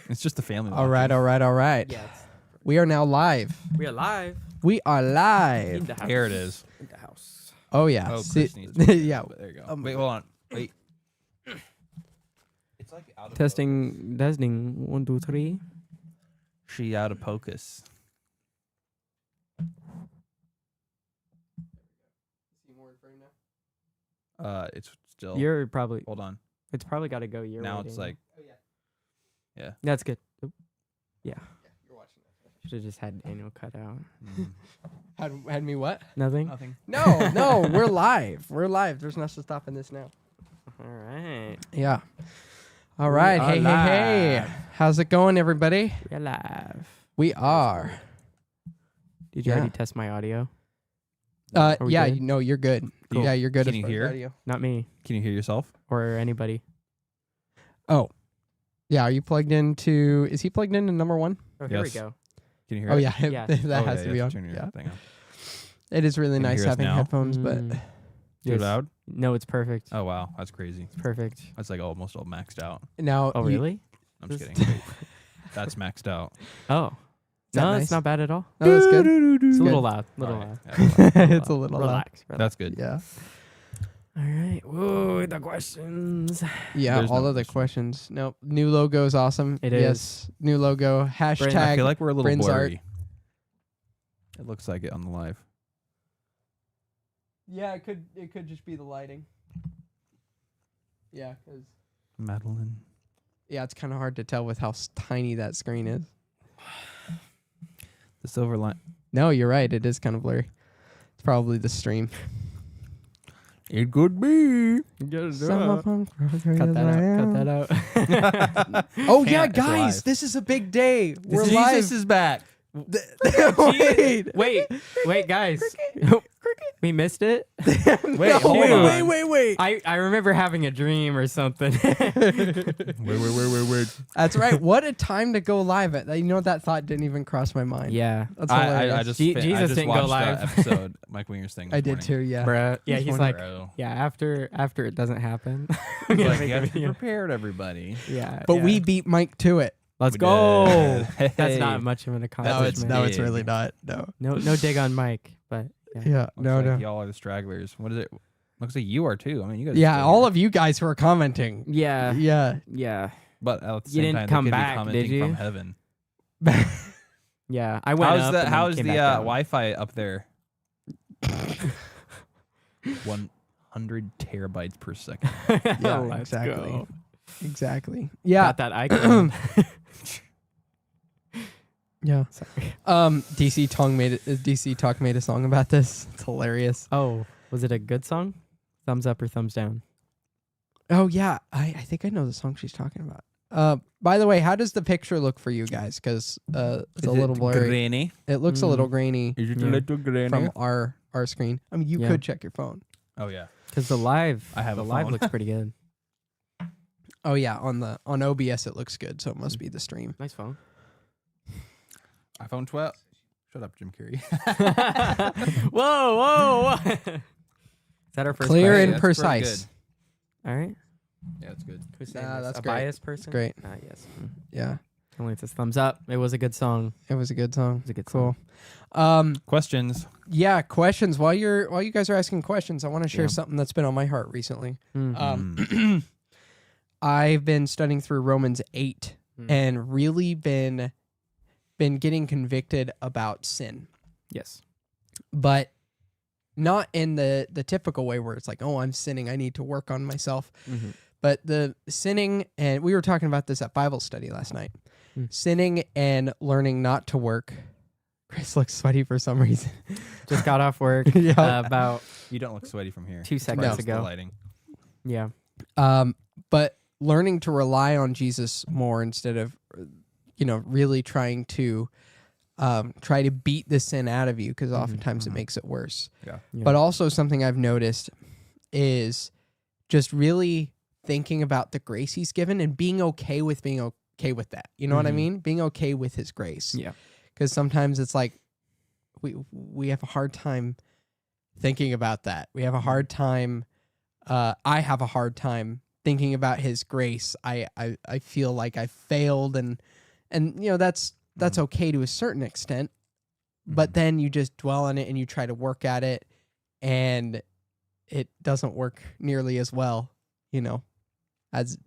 It's just the family. All right. Yes. We are now live. We are live. We are In live. the house. Here it is. In the house. Oh yeah. Oh, See- Chris needs to yeah. There you go. Wait, hold on. Wait. It's like out of Testing. 1, 2, 3. She out of focus. It's still. You're probably. Hold on. It's probably got to go your Now way, it's Daniel. like. Yeah. That's good. Oop. Yeah. You're watching that. Should have just had Daniel cut out. Had me what? Nothing. Nothing. No, we're live. We're live. There's nothing stopping this now. All right. Yeah. All right. are Hey. live. How's it going, everybody? We're live. We are. Did you Yeah. already test my audio? Are we Yeah. good? No, you're good. Cool. Yeah, you're good. Can as you far as hear? audio. Not me Can you hear yourself? or anybody. Oh. Yeah. Are you plugged into? Is he plugged into number one? Oh, here we Yes. go. Can you hear Oh it? yeah. Yeah. that Oh, has yeah, to you be have on. turn your Yeah. thing on. It is really Can you nice hear us having now? headphones, but Mm. Too Yes. loud? No, it's perfect. Oh wow, that's crazy. It's perfect. That's like almost all maxed out. now. Oh, really? I'm just This- kidding. Wait. That's maxed out. Oh. that No, nice? it's not bad at all. No, that's good. It's a Good. little loud. Little Alright. loud. Yeah, It's a little loud. Relax. that's good. Yeah. All right. Whoa, the questions. Yeah. There's all no of the question. questions. Nope. New logo is awesome. It Yes. New logo. Hashtag. I feel like we're a little Bryn's art. blurry. It looks like it on the live. Yeah, it could just be the lighting. Yeah, cause Madeline. yeah, it's kind of hard to tell with how tiny that screen is. The silver line. No, you're right. It is kind of blurry. It's probably the stream. It could be. Cut that that out. Oh yeah, Can't, it's guys, live. this is a big day. We're Jesus live. is back. Wait. Wait, guys. We missed it. Wait, hold on. Wait. I remember having a dream or something. Wait. That's right. What a time to go live at. You know, that thought didn't even cross my mind. Yeah. That's hilarious. I just Jesus I just didn't go watched live. that episode, Mike Winger's thing. I did too, yeah. Bruh. Yeah, he's like, Bro. yeah, after it doesn't happen. I'm Like, gonna make you a have to be video. prepared, everybody. Yeah. But yeah. we beat Mike to it. Let's We go. did. That's Hey. not much of an No, accomplishment. it's big. really not. No. No dig on Mike, but yeah. Yeah. Looks No. like No. Y'all are the stragglers. What is it? Looks like you are too. I mean, you guys. are Yeah. still All here. of you guys who are commenting. Yeah. Yeah. Yeah. But at the You same didn't time, come they could back, be commenting did you? from heaven. Yeah. I went up. and How's then the came back down. Wi-Fi up there? 100 terabytes per second. Yeah, Let's exactly. go. Exactly. Yeah. Got that icon. Yeah. Sorry. DC Talk made a song about this. It's hilarious. Oh, was it a good song? Thumbs up or thumbs down? Oh yeah, I think I know the song she's talking about. By the way, how does the picture look for you guys? Because it's a little blurry. Grainy? It looks a little grainy Is it Yeah. a little grainy? from our screen. I mean, you Yeah. could check your phone. Oh yeah. Because the live, I have the a live phone. looks pretty good. Oh yeah, on OBS it looks good, so it must be the stream. Nice phone. iPhone 12. Shut up, Jim Carrey. whoa. Is that our first Clear question? and That's pretty precise. All right. Yeah, it's good. Who's saying Nah, this? that's a great. biased person? Great. Yes. Yeah, Only it says thumbs up. It was a good song. it was a good song. It was a good Cool. song. Questions. Yeah, questions. While you guys are asking questions, I want to share Yeah. something that's been on my heart recently. Mhm. I've been studying through Romans 8 Mm. and really been getting convicted about sin, Yes. but not in the typical way where it's like, oh, I'm sinning, I need to work on myself. Mm-hmm. But the sinning, and we were talking about this at Bible study last night, sinning and learning not to work. Chris looks sweaty for some reason. Just got off work Yeah. about You don't look sweaty from here. 2 It's seconds just the ago. lighting. Yeah. But learning to rely on Jesus more instead of, really trying to try to beat the sin out of you, because oftentimes it makes it worse. Yeah. Yeah. But also something I've noticed is just really thinking about the grace he's given and being okay with that. You know what I Mhm. mean? Being okay with his grace. Yeah. Because sometimes it's like we have a hard time thinking about that. We have a hard time. I have a hard time thinking about his grace, I feel like I failed, and that's okay to a certain extent, but then you just dwell on it and you try to work at it, and it doesn't work nearly as well, as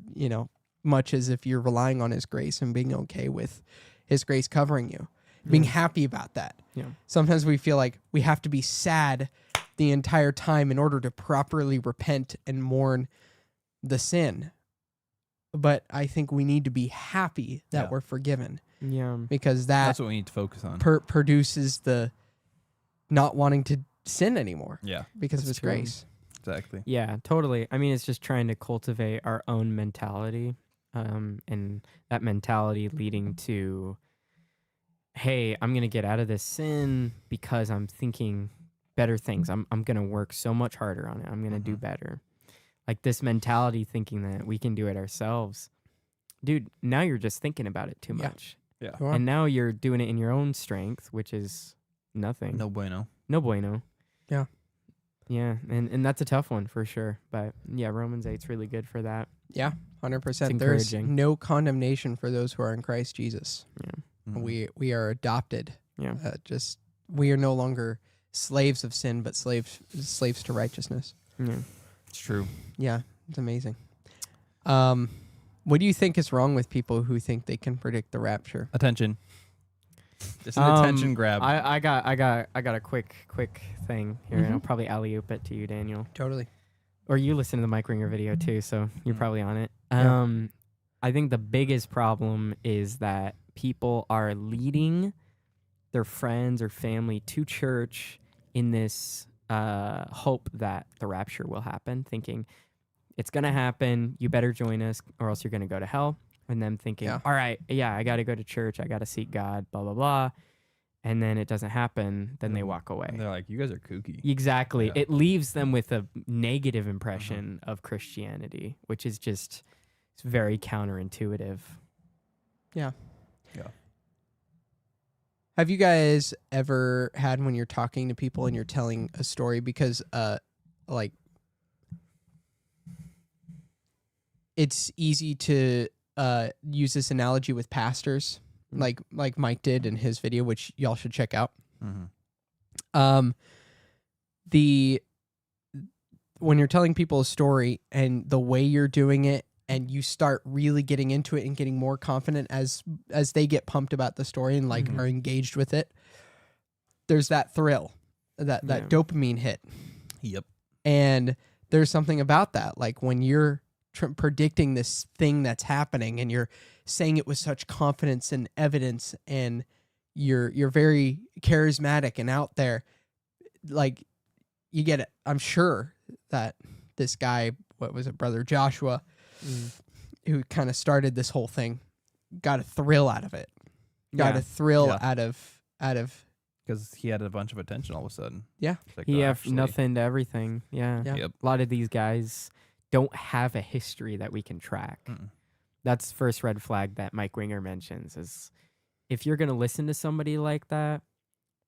much as if you're relying on his grace and being okay with his grace covering you, being happy about that. Yeah. Sometimes we feel like we have to be sad the entire time in order to properly repent and mourn the sin. But I think we need to be happy that we're forgiven, Yeah. because That's what we need to focus on. produces the not wanting to sin anymore Yeah, because of That's his true. grace. exactly. Yeah, totally. I mean, it's just trying to cultivate our own mentality, and that mentality leading to, hey, I'm gonna get out of this sin because I'm thinking better things. I'm gonna work so much harder on it. I'm gonna do better. Like this mentality, thinking that we can do it ourselves, dude. Now you're just thinking about it too Yeah. much, Yeah. You are. and now you're doing it in your own strength, which is nothing. No bueno. No bueno. Yeah. Yeah, and that's a tough one for sure. But yeah, Romans 8's really good for that. Yeah, 100%. It's There's encouraging. no condemnation for those who are in Christ Jesus. Yeah. Mhm. We are adopted. Yeah. Just we are no longer slaves of sin, but slaves to righteousness. Yeah. It's true. Yeah, it's amazing. What do you think is wrong with people who think they can predict the rapture? Attention. It's an attention grab. I got a quick thing here, and I'll Mhm. probably alley-oop it to you, Daniel. Totally. Or you listen to the Mike Ringer video too, so you're probably on it. Yeah. I think the biggest problem is that people are leading their friends or family to church in this hope that the rapture will happen, thinking it's going to happen, you better join us or else you're going to go to hell. And them thinking, Yeah. all right, I got to go to church, I got to seek God, blah, blah, blah. And then it doesn't happen, then they walk away. And they're like, you guys are kooky. Exactly. Yeah. It leaves them with a negative impression of Christianity, which is just it's very counterintuitive. Yeah. Yeah. Have you guys ever had when you're talking to people and you're telling a story because like it's easy to use this analogy with pastors like Mike did in his video, which y'all should check out. Mm-hmm. When you're telling people a story and the way you're doing it and you start really getting into it and getting more confident as they get pumped about the story and like are engaged with it, there's that thrill, that dopamine hit. Yep. And there's something about that. Like when you're predicting this thing that's happening and you're saying it with such confidence and evidence and you're very charismatic and out there, like you get it. I'm sure that this guy, what was it, Brother Joshua, who kind of started this whole thing, got a thrill out of it. Got a thrill out of Because he had a bunch of attention all of a sudden. Yeah. It's like, He oh, have actually- nothing to everything. Yeah. Yeah. Yep. A lot of these guys don't have a history that we can track. Mm-mm. That's the first red flag that Mike Winger mentions is if you're going to listen to somebody like that,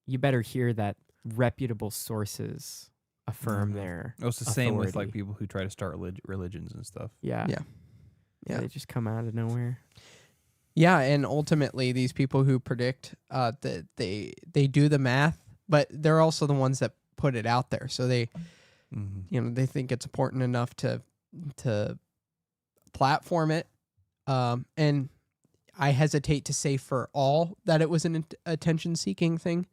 you better hear that reputable sources affirm their It was the same with like authority. people who try to start religions and stuff. Yeah. Yeah. They just come out of nowhere. Yeah, and ultimately these people who predict that they do the math, but they're also the ones that put it out there. So they they think it's important enough to platform it. And I hesitate to say for all that it was an attention seeking thing.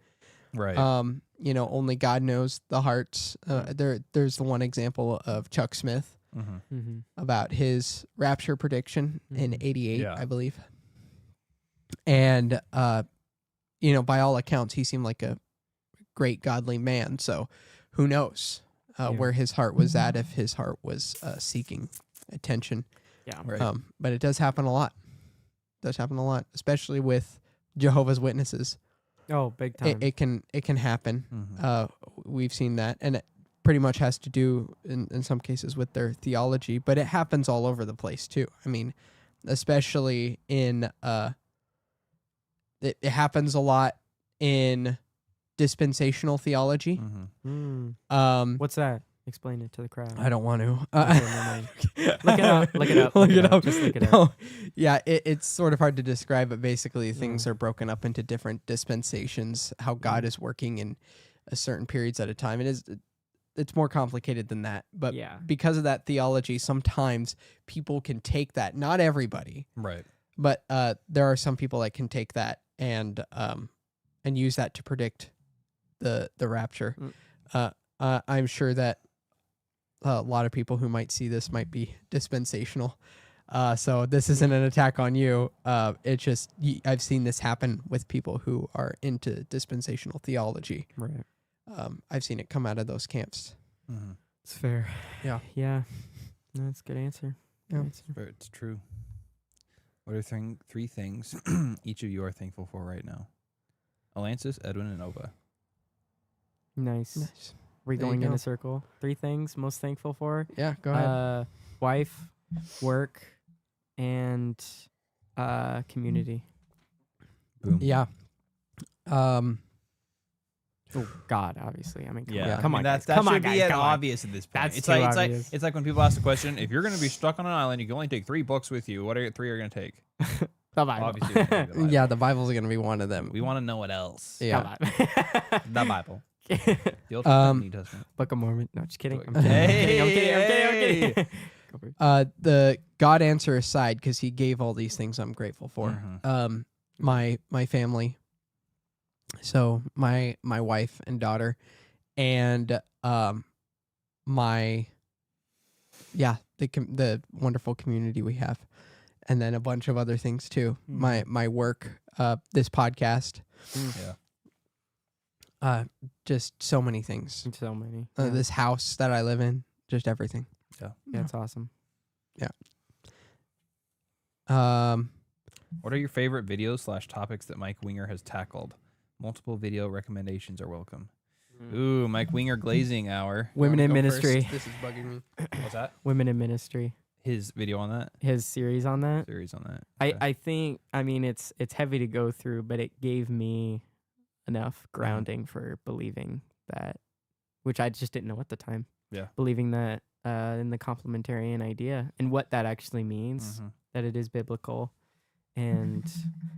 Right. Only God knows the hearts. There's the one example of Chuck Smith about his rapture prediction in 88, Yeah. I believe. And, by all accounts, he seemed like a great godly man. So who knows where his heart was at, if his heart was seeking attention. Yeah. Right. But it does happen a lot. Especially with Jehovah's Witnesses. Oh, big time. It can happen. Mm-hmm. We've seen that, and it pretty much has to do in some cases with their theology, but it happens all over the place too. I mean, especially in it happens a lot in dispensational theology. Mm-hmm. What's that? Explain it to the crowd. I don't want to. Okay, never mind. Look it up. Look it up. Look Look it it up. up. Just look it No. up. Yeah, it's sort of hard to describe, but basically things Mm. are broken up into different dispensations, how God Mm. is working in a certain periods at a time. It's more complicated than that. But Yeah. because of that theology, sometimes people can take that. Not everybody, Right. but there are some people that can take that and use that to predict the rapture. Mm. I'm sure that a lot of people who might see this might be dispensational. So this isn't an attack on you. It's just I've seen this happen with people who are into dispensational theology. Right. I've seen it come out of those camps. Mm-hmm. It's fair. Yeah. Yeah. No, that's a good answer. Good Yeah. answer. But it's true. What are three things each of you are thankful for right now? Alansis, Edwin, and Ova. Nice. Nice. We're There you going in go. a circle. 3 things most thankful for. Yeah, go ahead. Wife, work, and community. Boom. Yeah. Oh, God, obviously. I mean, come Yeah. on. Come I on, mean, guys. that Come on, should be guys. an Come on. obvious at this point. That's it's too like obvious. it's like when people ask the question, if you're going to be stuck on an island, you can only take 3 books with you. What are 3 are going to take? The Bible. Obviously, it's gonna be the Bible. Yeah, the Bible's going to be one of them. We want to know what else. Yeah. Come on. The Bible. The Old Um, Testament, New Testament. Book of Mormon. No, just kidding. I'm Book- kidding. I'm kidding. I'm Hey, kidding. I'm hey. kidding. Go for it. The God answer aside, because he gave all these things I'm grateful for. Mhm. My family. So my wife and daughter, and the wonderful community we have, and then a bunch of other things too. My work, this podcast, Yeah. just so many things. So many. This house that I live in, just everything. Yeah, it's awesome. What are your favorite videos / topics that Mike Winger has tackled? Multiple video recommendations are welcome. Ooh, Mike Winger glazing hour. Women in Go ministry. first. This is bugging me. What's that? Women in ministry. His video on that? His series on that. Series on that. I think, I mean, it's heavy to go through, but it gave me enough grounding for believing that, which I just didn't know at the time. Yeah. Believing that in the complementarian idea and what that actually means, Mhm. that it is biblical and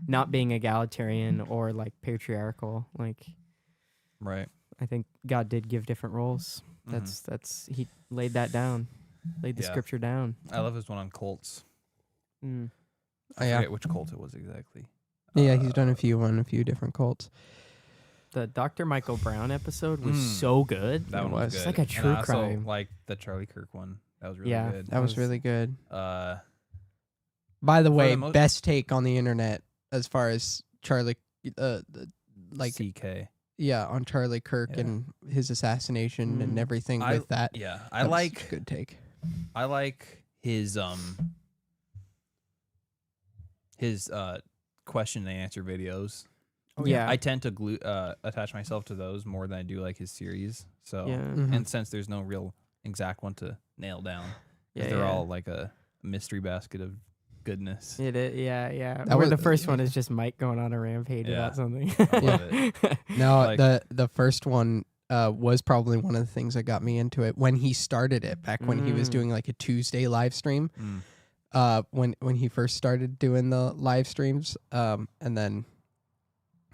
not being egalitarian or like patriarchal. Like, Right. I think God did give different roles. Mhm. That's he laid that down, laid the Yeah. scripture down. I love his one on cults. Mm. I Yeah. forget which cult it was exactly. Yeah, he's done a few on a few different cults. The Dr. Michael Brown episode was Mm. so good. That It one was was. good. It's like a And true I also crime. like the Charlie Kirk one. That was really Yeah. good. That was was- really good. By the way, most- best take on the internet as far as Charlie, like CK. on Charlie Kirk Yeah. and his assassination and Mm. everything I- with that. Yeah, That was a good take. I like his question and answer videos. Yeah. I tend to attach myself to those more than I do like his series. So yeah. Mhm. and since there's no real exact one to nail down, 'cause Yeah, they're yeah. all like a mystery basket of goodness. It is, yeah. That Or was- the first one is just Mike going on a rampage Yeah. about something. I love it. No, Like- the first one was probably one of the things that got me into it when he started it back when he was Mm. doing like a Tuesday live stream. Mm. When he first started doing the live streams, and then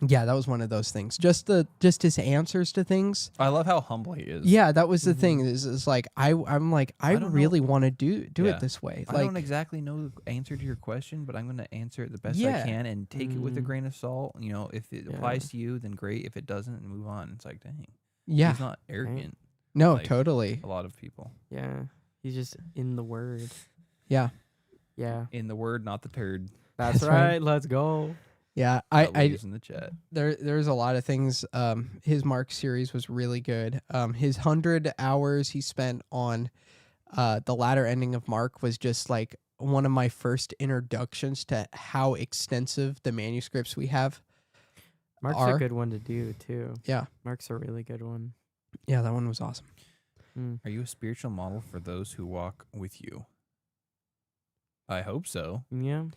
yeah, that was one of those things. Just his answers to things. I love how humble he is. Yeah, that was the thing. Is like I'm like I I don't know. really want to do Yeah. it this way. I Like don't exactly know the answer to your question, but I'm going to answer it the best Yeah. I can and take it with a Mm. grain of salt. You know, if it Yeah. applies to you, then great. If it doesn't, move on. It's like, dang. yeah, He's not arrogant. no, like- totally. A lot of people. Yeah. He's just in the word. Yeah, Yeah. In the word, not the turd. That's, That's right. right. Let's go. yeah. That I lives in the chat. there's a lot of things. His Mark series was really good. His 100 hours he spent on the latter ending of Mark was just like one of my first introductions to how extensive the manuscripts we have. Mark's Are- a good one to do, too. Yeah. Mark's a really good one. Yeah, that one was awesome. Mm. Are you a spiritual model for those who walk with you? I hope so. Yeah.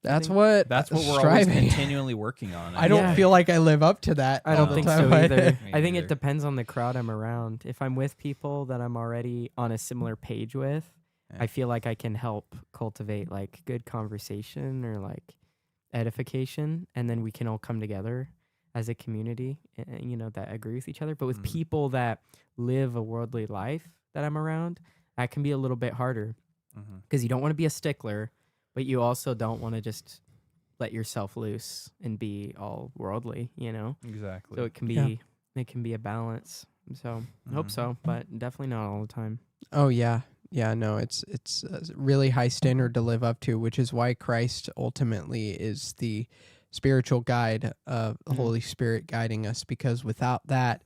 That's what That's what we're always striving. continually working on. I don't Yeah. feel like I live up to that. I all don't the think time so either. either. Me I think neither. it depends on the crowd I'm around. If I'm with people that I'm already on a similar page with, Yeah. I feel like I can help cultivate like good conversation or like edification, and then we can all come together as a community, that agree with each other. But with Mhm. people that live a worldly life that I'm around, that can be a little bit harder Mhm. because you don't want to be a stickler, but you also don't want to just let yourself loose and be all worldly, Exactly. So it can be Yeah. it can be a balance. So I hope Mhm. so, but definitely not all the time. Oh yeah. Yeah, no, it's a really high standard to live up to, which is why Christ ultimately is the spiritual guide of the Mhm. Holy Spirit guiding us, because without that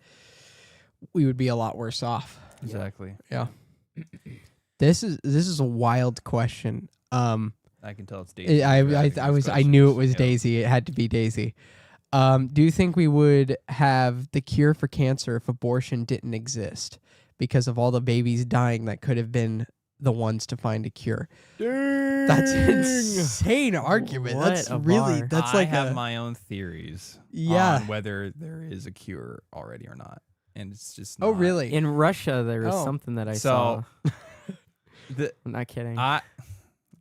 we would be a lot worse off. Exactly. Yeah. This is a wild question. I can tell it's Daisy. I knew it was Yep. Daisy. It had to be Daisy. Do you think we would have the cure for cancer if abortion didn't exist because of all the babies dying that could have been the ones to find a cure? That's an insane argument. What That's a really bar. that's I like have a my own theories yeah. on whether there is a cure already or not, and it's just Oh not. really? In Russia, there was Oh. something that I So- saw. The, I'm not kidding. I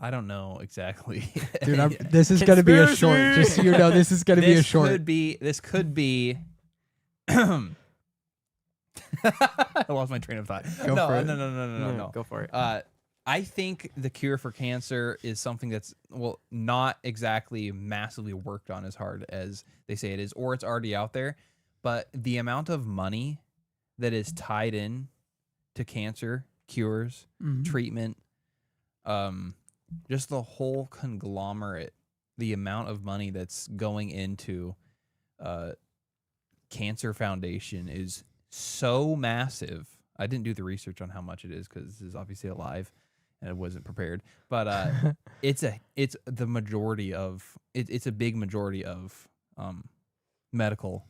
don't know exactly. Dude, this is gonna be a short. Conspiracy! Just so you know, this is gonna be a short. This could be. I lost my train of thought. Go for it. No. Go for it. I think the cure for cancer is something that's not exactly massively worked on as hard as they say it is, or it's already out there. But the amount of money that is tied in to cancer cures, Mhm. treatment, just the whole conglomerate, the amount of money that's going into Cancer Foundation is so massive. I didn't do the research on how much it is because this is obviously a live and I wasn't prepared. But it's the majority of it's a big majority of medical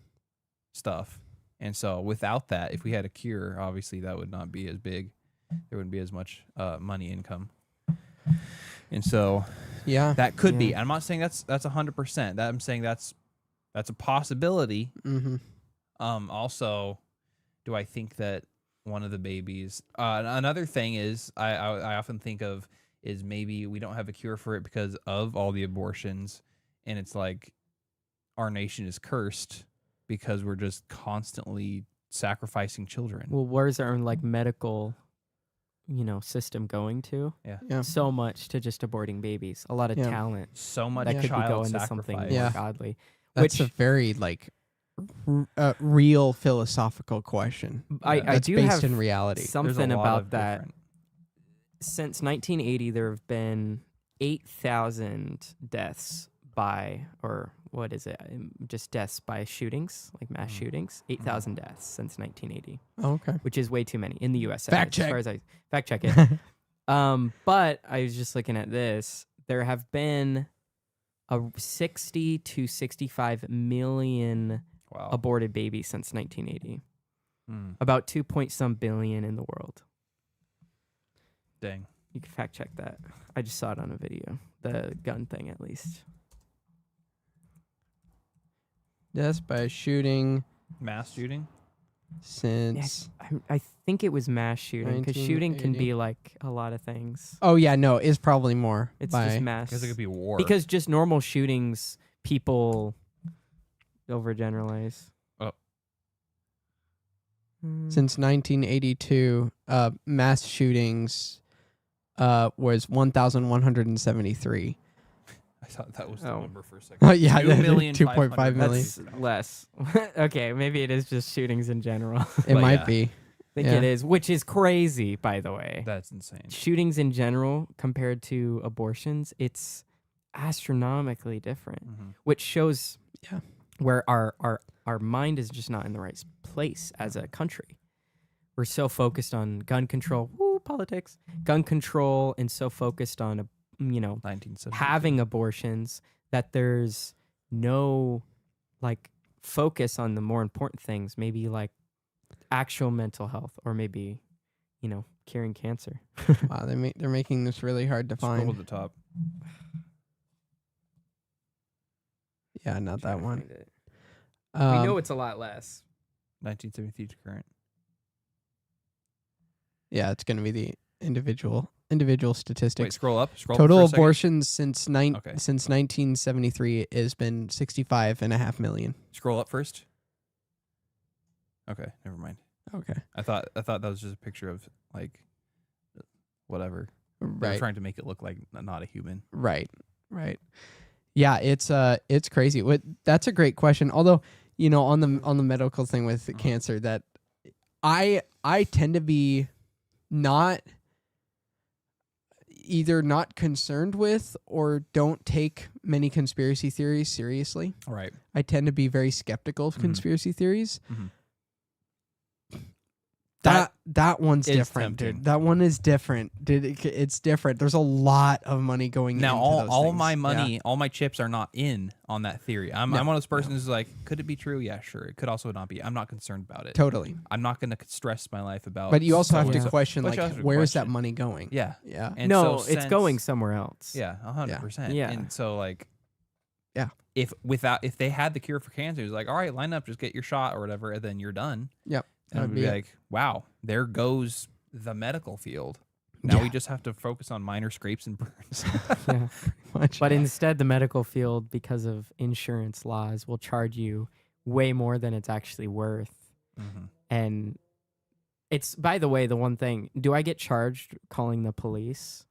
stuff. And so without that, if we had a cure, obviously that would not be as big. There wouldn't be as much money income. And so Yeah. that could be. Yeah. I'm not saying that's 100%. That I'm saying that's a possibility. Mm-hmm. Also, do I think that one of the babies? Another thing is I often think of is maybe we don't have a cure for it because of all the abortions, and it's like our nation is cursed because we're just constantly sacrificing children. Well, where's our like medical, system going to? Yeah. So much to just aborting babies. A lot of Yeah. talent So much that could be child going to sacrifice. something Yeah. more godly. That's Which a very real philosophical question. I That's do based have in reality. There's a something lot about of that. different- Since 1980, there have been 8,000 deaths just deaths by shootings, like mass shootings. 8,000 deaths since 1980, Oh, okay. which is way too many in the U.S. Fact check. As far as I fact check it. But I was just looking at this. There have been 60 to 65 million Wow. aborted babies since 1980. Mm, About 2 billion in the world. dang. You can fact check that. I just saw it on a video. The gun thing, at least. Deaths by shooting Mass shooting? since. I think it was mass shooting because shooting can 1980. be like a lot of things. Oh yeah, no, it's probably more. It's by, just mass. Because it could be war. Because just normal shootings, people overgeneralize. Oh. since 1982, mass shootings was 1,173. I thought that was the Oh. number for a second. Oh yeah, 2,500,000. 2.5 million. That's less. Okay, maybe it is just shootings in general. It But might yeah. be. I think Yeah. it is, which is crazy, by the way. That's insane. Shootings in general compared to abortions, it's astronomically different, Mhm. which shows Yeah. where our mind is just not in the right place as a country. We're so focused on gun control, politics, gun control, and so focused on 1970. having abortions that there's no like focus on the more important things, maybe like actual mental health or maybe curing cancer. Wow, they're making this really hard to Scroll to find. the top. Yeah, not Trying that to one. find it. We know it's a lot less. 1973 to current. Yeah, it's going to be the individual Wait, statistics. scroll up. Scroll Total up for a second. abortions since Okay. since 1973 has been 65.5 million. Scroll up first. Okay, never mind. Okay. I thought that was just a picture of like whatever. They were Right. trying to make it look like not a human. Right. Yeah, it's crazy. That's a great question. Although, on the medical thing with cancer, that I tend to be either not concerned with or don't take many conspiracy theories seriously. Right. I tend to be very skeptical of conspiracy theories. Mhm. That one's is different, tempting. dude. That one is different, dude. It's different. There's a lot of money going Now into those all things. my Yeah. money, all my chips are not in on that theory. I'm one of those persons who's like, could it be true? Yeah, sure. It could also not be. I'm not concerned about it. Totally. I'm not going to stress my life about. But you also have Yeah. to question, But you like, also have to where's that question. money going? Yeah. Yeah. And No, so it's since- going somewhere else. Yeah, 100%. Yeah. And so like, Yeah. if they had the cure for cancer, it's like, all right, line up, just get your shot or whatever, and then you're done. Yep. And That it would would be be it. like, wow, there goes the medical field. Now Yeah. we just have to focus on minor scrapes and burns. Yeah. Much. But instead, the medical field, because of insurance laws, will charge you way more than it's actually worth. Mhm. And it's, by the way, the one thing, do I get charged calling the police?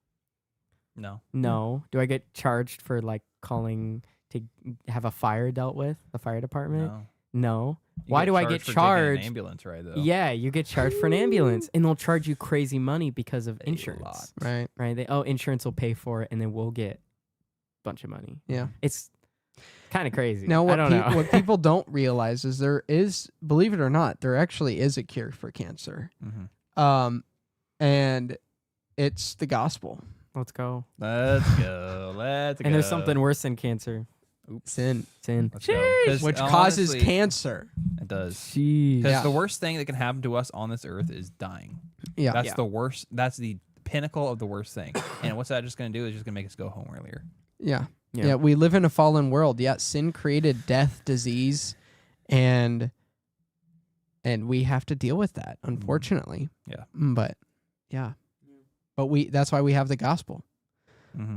No. No. Do I get charged for like calling to have a fire dealt with, the fire department? No. No. You Why do I get for taking charged? An ambulance ride though. Yeah, you get charged for an ambulance, and they'll charge you crazy money because of A insurance. lot. Right. Right? Insurance will pay for it, and then we'll get a bunch of money. Yeah. It's kind of crazy. Now, I don't know. what people don't realize is there is, believe it or not, there actually is a cure for cancer. Mhm. And it's the gospel. Let's go. Let's go. Let's go. And there's something worse than cancer. Sin, Sin. Let's go. 'Cause which causes honestly, cancer. It does. Jeez. Because Yeah. the worst thing that can happen to us on this earth is dying. Yeah. That's Yeah. the worst. That's the pinnacle of the worst thing. And what's that just going to do? Is just going to make us go home earlier. Yeah. Yeah. Yeah. We live in a fallen world. Yeah. Sin created death, disease, and we have to deal with that, unfortunately. Yeah. But yeah. But that's why we have the gospel. Mm-hmm.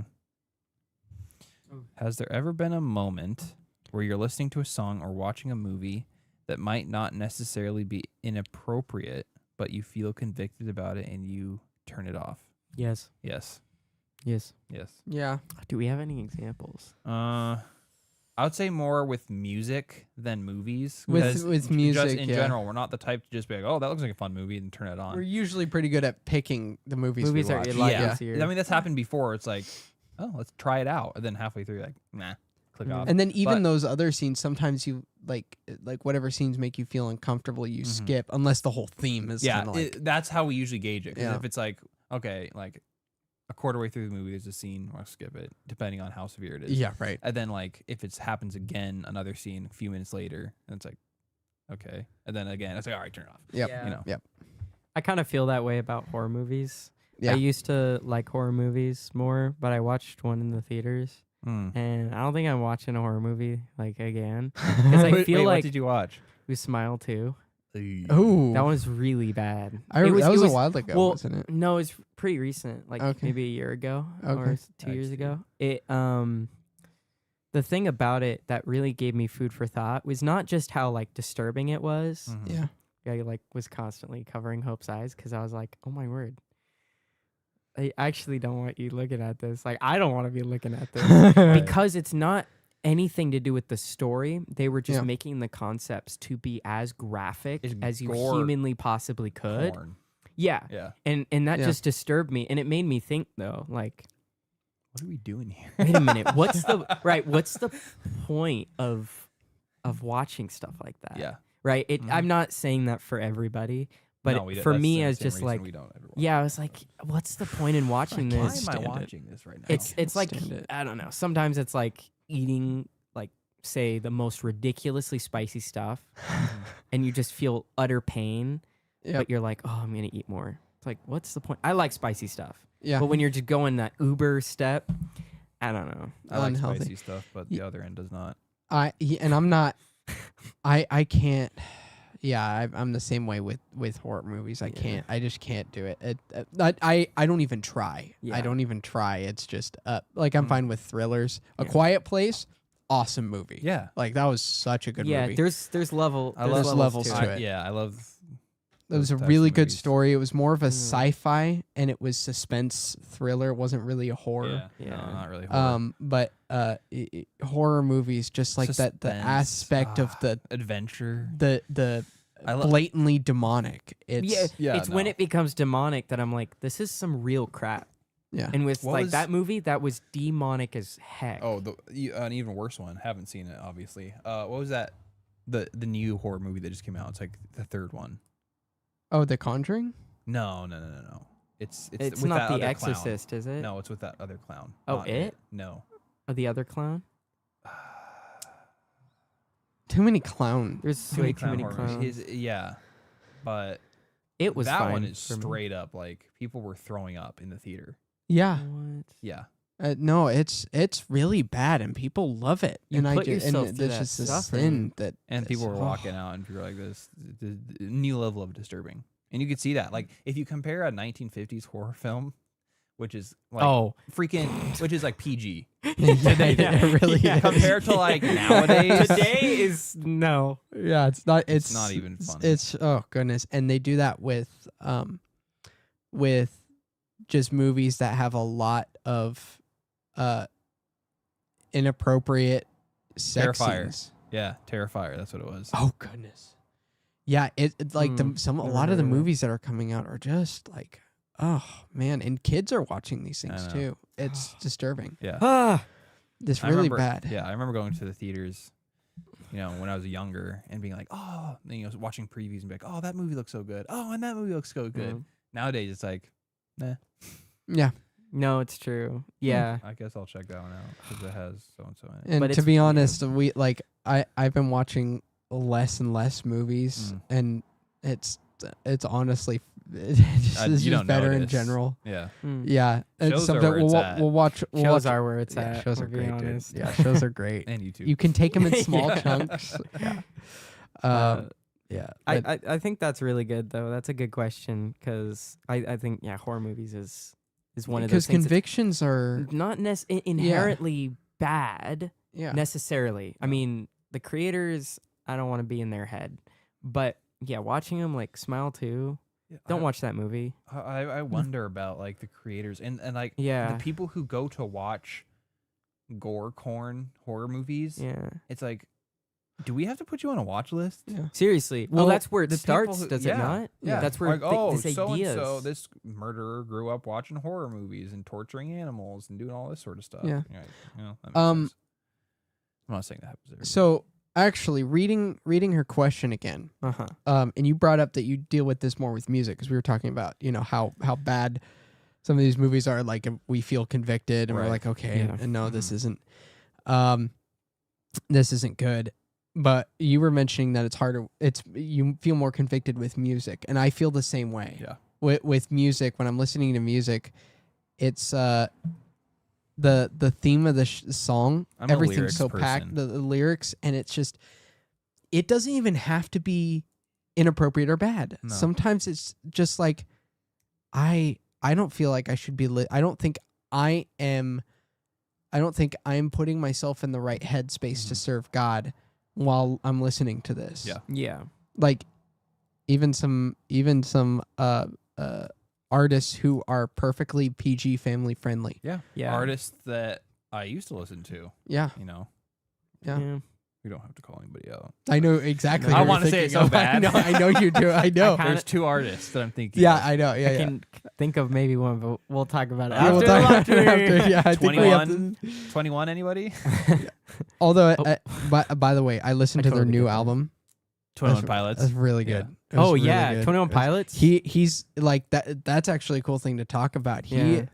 Has there ever been a moment where you're listening to a song or watching a movie that might not necessarily be inappropriate, but you feel convicted about it and you turn it off? Yes. Yes. Yes. Yes. Yeah. Do we have any examples? I would say more with music than movies. With because music, just in yeah. general, we're not the type to just be like, oh, that looks like a fun movie, and turn it on. We're usually pretty good at picking the movies Movies we are watch. a lot Yeah. easier. I mean, that's happened before. It's like, oh, let's try it out, and then halfway through, you're like, nah, click Mhm. off. And then even But- those other scenes, sometimes you like whatever scenes make you feel uncomfortable, you skip unless the whole theme is Yeah, kind of like that's how we usually gauge it. 'Cause Yeah. if it's like, okay, like a quarter way through the movie, there's a scene, I'll skip it, depending on how severe it is. yeah, right. And then like if it happens again, another scene a few minutes later, and it's like, okay. And then again, it's like, all right, turn it off. Yep. Yeah. You know. Yep. I kind of feel that way about horror movies. Yeah. I used to like horror movies more, but I watched one in the theaters, Mm. and I don't think I'm watching a horror movie like again. Because I Wait, feel what like did you watch? we Smile too. Oh, That was really bad. that was a while ago, well, wasn't it? No, it's pretty recent, like Okay. maybe a year ago or Okay. 2 years see. ago. It the thing about it that really gave me food for thought was not just how like disturbing it was. Mhm. Yeah. I like was constantly covering Hope's eyes because I was like, oh my word. I actually don't want you looking at this. Like, I don't want to be looking at this because it's not anything to do with the story. They were just Yeah. making the concepts to be as graphic It's as you gore humanly possibly could. Porn. Yeah. Yeah. And that Yeah. just disturbed me. And it made me think though, like, What are we doing here? wait a minute, what's the point of watching stuff like that? Yeah. Right? Mhm. I'm not saying that for everybody, but No, we don't- for that's me the as same just reason like we don't ever watch yeah, I was like, what's the point in watching can't Why this? am I stand it. watching this right now? It's like stand it. I don't know. Sometimes it's like eating like say the most ridiculously spicy stuff and you just feel utter pain, Yep. but you're like, "Oh, I'm going to eat more." It's like, what's the point? I like spicy stuff. Yeah. But when you're just going that uber step, I don't know. I like unhealthy. spicy stuff, but the other end does not. and I'm not. I can't. Yeah, I'm the same way with horror movies. I can't. I just can't do it. I don't even try. Yeah. I don't even try. It's just like I'm fine with thrillers. A Yeah. Quiet Place, awesome movie. Yeah. Like that was such a good Yeah, movie. there's level. I there's love levels to to it. it. Yeah, I love. It was those a types really of good movies. story. It was more of a Mm. sci-fi and it was suspense thriller. It wasn't really a horror. Yeah, Yeah. No, not really. Horror. But horror movies, just like that, the Suspense, aspect of the adventure. I blatantly demonic. It's It's when it becomes demonic that I'm like, this is some real crap. yeah. And with What like was- that movie, that was demonic as heck. Oh, an even worse one. Haven't seen it, obviously. What was that? The new horror movie that just came out. It's like the third one. Oh, The Conjuring? No. It's it's with not that The other clown. Exorcist, is it? No, it's with that other clown. Oh, Not It? No. Or the other clown? Too many clown. There's Too way many too clown many horror clowns. movies. Yeah, but It was that fine one is for me. straight up like people were throwing up in the theater. Yeah. What? Yeah. No, it's really bad and people love it. You and put yourself and through there's that just a suffering. sin that And people were that's- walking out, and people were like, "This the new level of disturbing." And you could see that, like, if you compare a 1950s horror film, which is like which is like PG, it really Yeah. is. compared to like nowadays. Today is no. Yeah, it's not. It's not even funny. It's oh goodness, and they do that with just movies that have a lot of inappropriate sex Terrifier. scenes. Yeah, Terrifier. That's what it was. Oh goodness. Yeah, it's like a never lot of the heard of it. movies that are coming out are just like, oh man, and kids are watching these things know. too. It's disturbing. Yeah. Ah, It's I really remember- bad. Yeah, I remember going to the theaters, when I was younger, and being like, "Oh," and, watching previews and be like, "Oh, that movie looks so good. Oh, and that movie looks so good." Mhm. Nowadays, it's like, nah. Yeah, no, it's true. Yeah. I guess I'll check that one out because it has so and so in it. and But to it's- be yeah. honest, I've been watching less and less movies, and it's honestly it's You just don't better in notice. general. Yeah. Mm. Yeah, and Shows are sometimes where it's at. we'll watch Shows are where it's yeah, at. shows we'll are be great, dude. honest. Yeah, shows are great. And YouTube. You can take them in small Yeah. chunks. Yeah. Uh, Yeah. I, but- I think that's really good though. That's a good question because I think horror movies is one of those because things that's convictions are not inherently bad yeah. necessarily. I mean, the creators, I don't want to be in their head, but yeah, watching them like Smile 2. Yeah, Don't watch that movie. I wonder about like the creators and like Yeah. the people who go to watch gore corn horror movies. Yeah. It's like, do we have to put you on a watch list? Yeah. Seriously. Well, Well, that's where it the people starts, who- does yeah, it not? Yeah, That's where like, oh, this so ideas. and so this murderer grew up watching horror movies and torturing animals and doing all this sort of stuff. Yeah. You're like, that makes Um, sense. I'm not saying that happens. to everybody. So actually, reading her question again, Uh-huh. and you brought up that you deal with this more with music because we were talking about how bad some of these movies are. Like if we feel convicted and we're Right. like, okay, Yeah. and no, this isn't good. But you were mentioning that it's harder. You feel more convicted with music, and I feel the same way. Yeah. With music, when I'm listening to music, it's the theme of the song. I'm a Everything's lyrics so packed. person. The lyrics, and it's just. It doesn't even have to be inappropriate or bad. No. Sometimes it's just like, I don't feel like I should be. I don't think I am. I don't think I'm putting myself in the right headspace to Mhm. serve God while I'm listening to this. Yeah. Yeah. Like even some artists who are perfectly PG family friendly. Yeah. Yeah. Artists that I used to listen to, Yeah. Yeah. we don't have to call anybody out. I know exactly. I what you're wanna say it thinking so of. bad. I know you do. I know. kinda- There's two artists that I'm thinking. Yeah, of. I know. Yeah, I yeah. can think of maybe one, but we'll talk about it Yeah, after we'll the talk lottery. after. Yeah, I think we have 21. to. 21. Anybody? Although, Oh. by the way, I listened I to their totally new get that. album. 21 That's- Pilots. That's really Yeah. good. It was Oh really yeah, good. 21 It was- Pilots. He's like that. That's actually a cool thing to talk about. Yeah.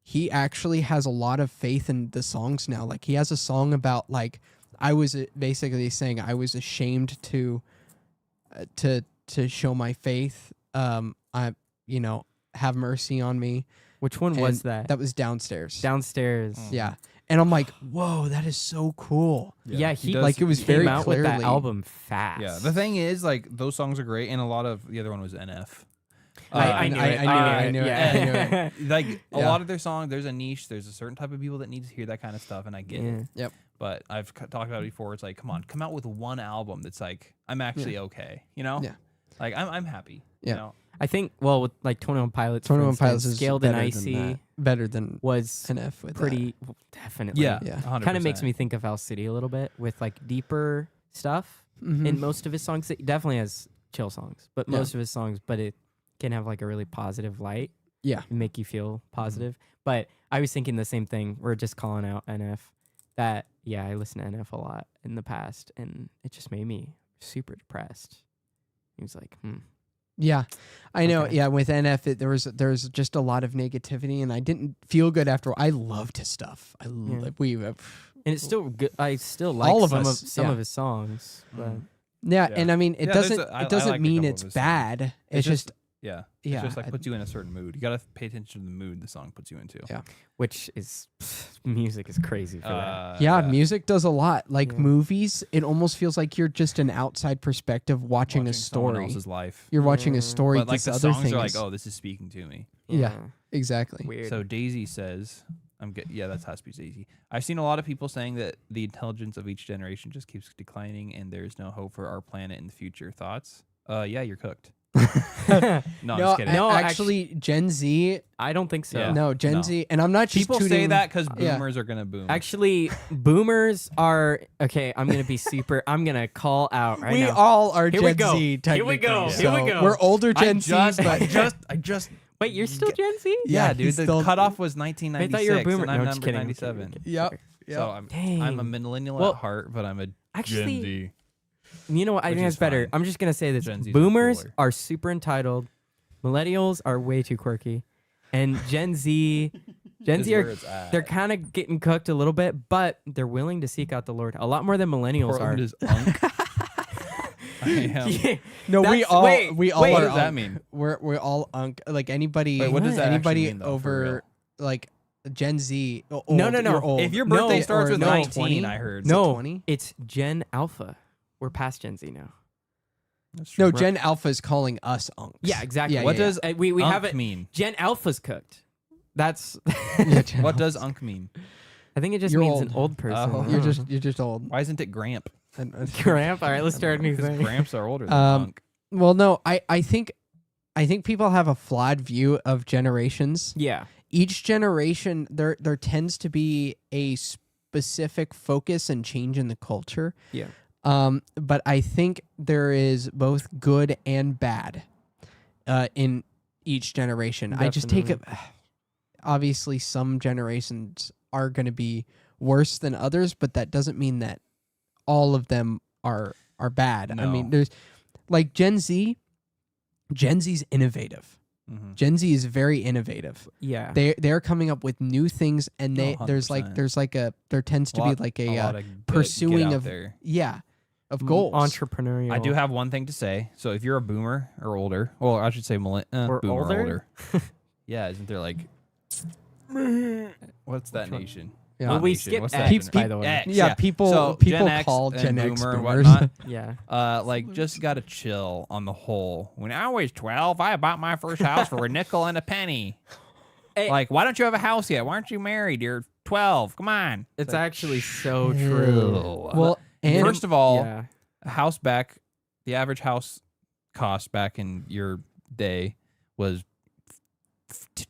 He actually has a lot of faith in the songs now. Like he has a song about like I was basically saying I was ashamed to show my faith. Have mercy on me. Which one was And that? That was Downstairs. Downstairs. Mm. Yeah. And I'm like, whoa, that is so cool. Yeah, he does- like it was came very out with that clearly- album fast. Yeah, the thing is, like, those songs are great, and a lot of the other one was NF. I knew it. I knew it. Yeah. Like a Yeah. lot of their songs, there's a niche. There's a certain type of people that need to hear that kind of stuff, and I get it. Yeah. But I've talked about it before. It's like, come on, come out with one album that's like, I'm actually okay. You know? Yeah. Like I'm happy. Yeah. You know? I think, well, with like 21 Pilots, for 21 Pilots instance, is Scaled and better Icy than that. Better than was NF with pretty, well, definitely. Yeah. Yeah. 100%. Kind of makes me think of Owl City a little bit with like deeper stuff that. Mhm. in most of his songs. It definitely has chill songs, but Yeah. most of his songs, but it can have like a really positive light. Yeah. And make you feel positive. But I was thinking the same thing. We're just calling out NF. That, yeah, I listened to NF a lot in the past, and it just made me super depressed. He was like, Yeah, I know. Okay. Yeah, with NF, there was just a lot of negativity, and I didn't feel good after. I loved his stuff. Yeah. We and it's still good. I still like All of some us, of some yeah. of his songs, but yeah, Yeah. and I mean, it Yeah, there's doesn't I it doesn't like a mean couple it's of his songs. bad. It's just Yeah. yeah, It's just like I- puts you in a certain mood. You gotta pay attention to the mood the song puts you into. Yeah. which is music is crazy for that. yeah, music does a lot. Like Yeah. movies, it almost feels like you're just an outside perspective watching a someone story. else's life. You're watching Yeah. a story. But like this the other songs thing are like, is- oh, this is speaking to me. Yeah. exactly. Weird. So Daisy says, yeah, that's has to be Daisy. I've seen a lot of people saying that the intelligence of each generation just keeps declining, and there's no hope for our planet in the future. Thoughts? Yeah, you're cooked. No, I'm just kidding. No, actually, Gen Z. I don't think so. Yeah. No, Gen No. Z, and I'm not just People say tooting- that because Yeah. boomers are gonna boom. Actually, boomers are okay. I'm gonna be super. I'm gonna call out right we now. all are Here we Gen go. Z. Here we go. technically, Here we so go. We're older I Gen Z, just, but I just. Wait, you're still Gen Z? Yeah, Yeah, dude. he's The still- cutoff was I 1996, thought you were a boomer. and I'm No, just number kidding. 97. Yep. So I'm Dang. a millennial Well, at heart, but I'm a actually, Gen Z. You know what? I Which think is that's better. fine. I'm just gonna say this: Gen Zs are boomers cooler. are super entitled. Millennials are way too quirky, and Gen Z Is where are it's at. they're kind of getting cooked a little bit, but they're willing to seek out the Lord a lot more than millennials Portland are. is unk. I am. Yeah. no, we That's- all wait, we all wait. are. What does that unk. mean? We're all like anybody. Wait, what does that actually anybody mean, though, for over real? like Gen Z? Old, No, no, no. You're old. If your birthday No, starts or with no, 19, 20? I heard. No, 20? it's Gen Alpha. We're past Gen Z now. That's No, true. Gen Alpha is calling us unks. Yeah, exactly. Yeah, What yeah, does we unk have it? mean? Gen Alpha's cooked. That's. yeah, Gen What Alpha. does unk mean? I think it just You're means old. an old person. Oh. You're just old. Why isn't it Gramp? Cramp. All right, let's start a new Because thing. Gramps are older than Um, unk. Well, no, I think people have a flawed view of generations. Yeah. Each generation, there tends to be a specific focus and change in the culture. Yeah. But I think there is both good and bad in each generation. I just take it. Obviously, some generations are going to be worse than others, but that doesn't mean that all of them are bad. I mean, No. there's like Gen Z. Gen Z's innovative. Mhm. Gen Z is very innovative. Yeah. They're coming up with new things, and Oh, there tends to be like a lot of pursuing get out of there. of goals. Entrepreneurial. I do have one thing to say. So if you're a boomer or older, well, I should say Or boomer older? or older. Yeah, isn't there like what's that Which one? nation? Yeah. Well, Not we nation. skipped What's X, that by nation? the way. X, Yeah, people So people Gen X call and Gen X boomer and boomers. whatnot, Yeah. like just gotta chill on the whole. When I was 12, I bought my first house for a nickel and a penny. Hey. Like, why don't you have a house yet? Why aren't you married? You're 12. Come on. It's actually so Chill. true. Well, and First of all, Yeah. a house back, the average house cost back in your day was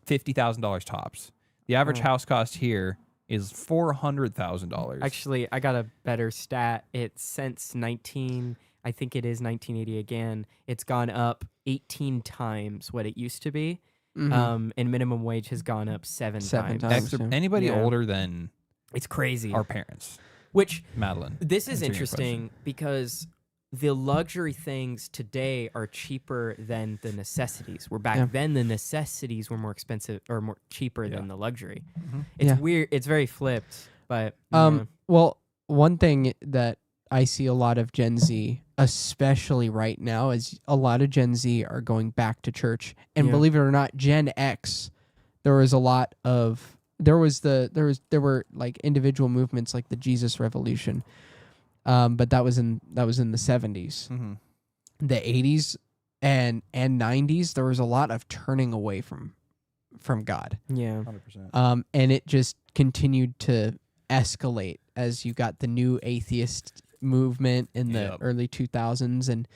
$50,000 tops. The average Oh. house cost here is $400,000. Actually, I got a better stat. It's since I think it is 1980 again. It's gone up 18 times what it used to be. mhm. And minimum wage has gone up seven times. yeah. Anybody Yeah. older than It's crazy. our parents, Which Madeline. this is answering your interesting because the luxury things today are cheaper than the necessities. Where back Yeah. then the necessities were more expensive or more cheaper Yeah. than the luxury. Mhm. It's Yeah. weird. It's very flipped, but Well, one thing that I see a lot of Gen Z, especially right now, is a lot of Gen Z are going back to church. And Yeah. believe it or not, Gen X, there was a lot of there were like individual movements like the Jesus Revolution, but that was in the 70s. Mm-hmm. The 80s and 90s, there was a lot of turning away from God. Yeah. 100%. And it just continued to escalate as you got the new atheist movement in the Yep. early 2000s, and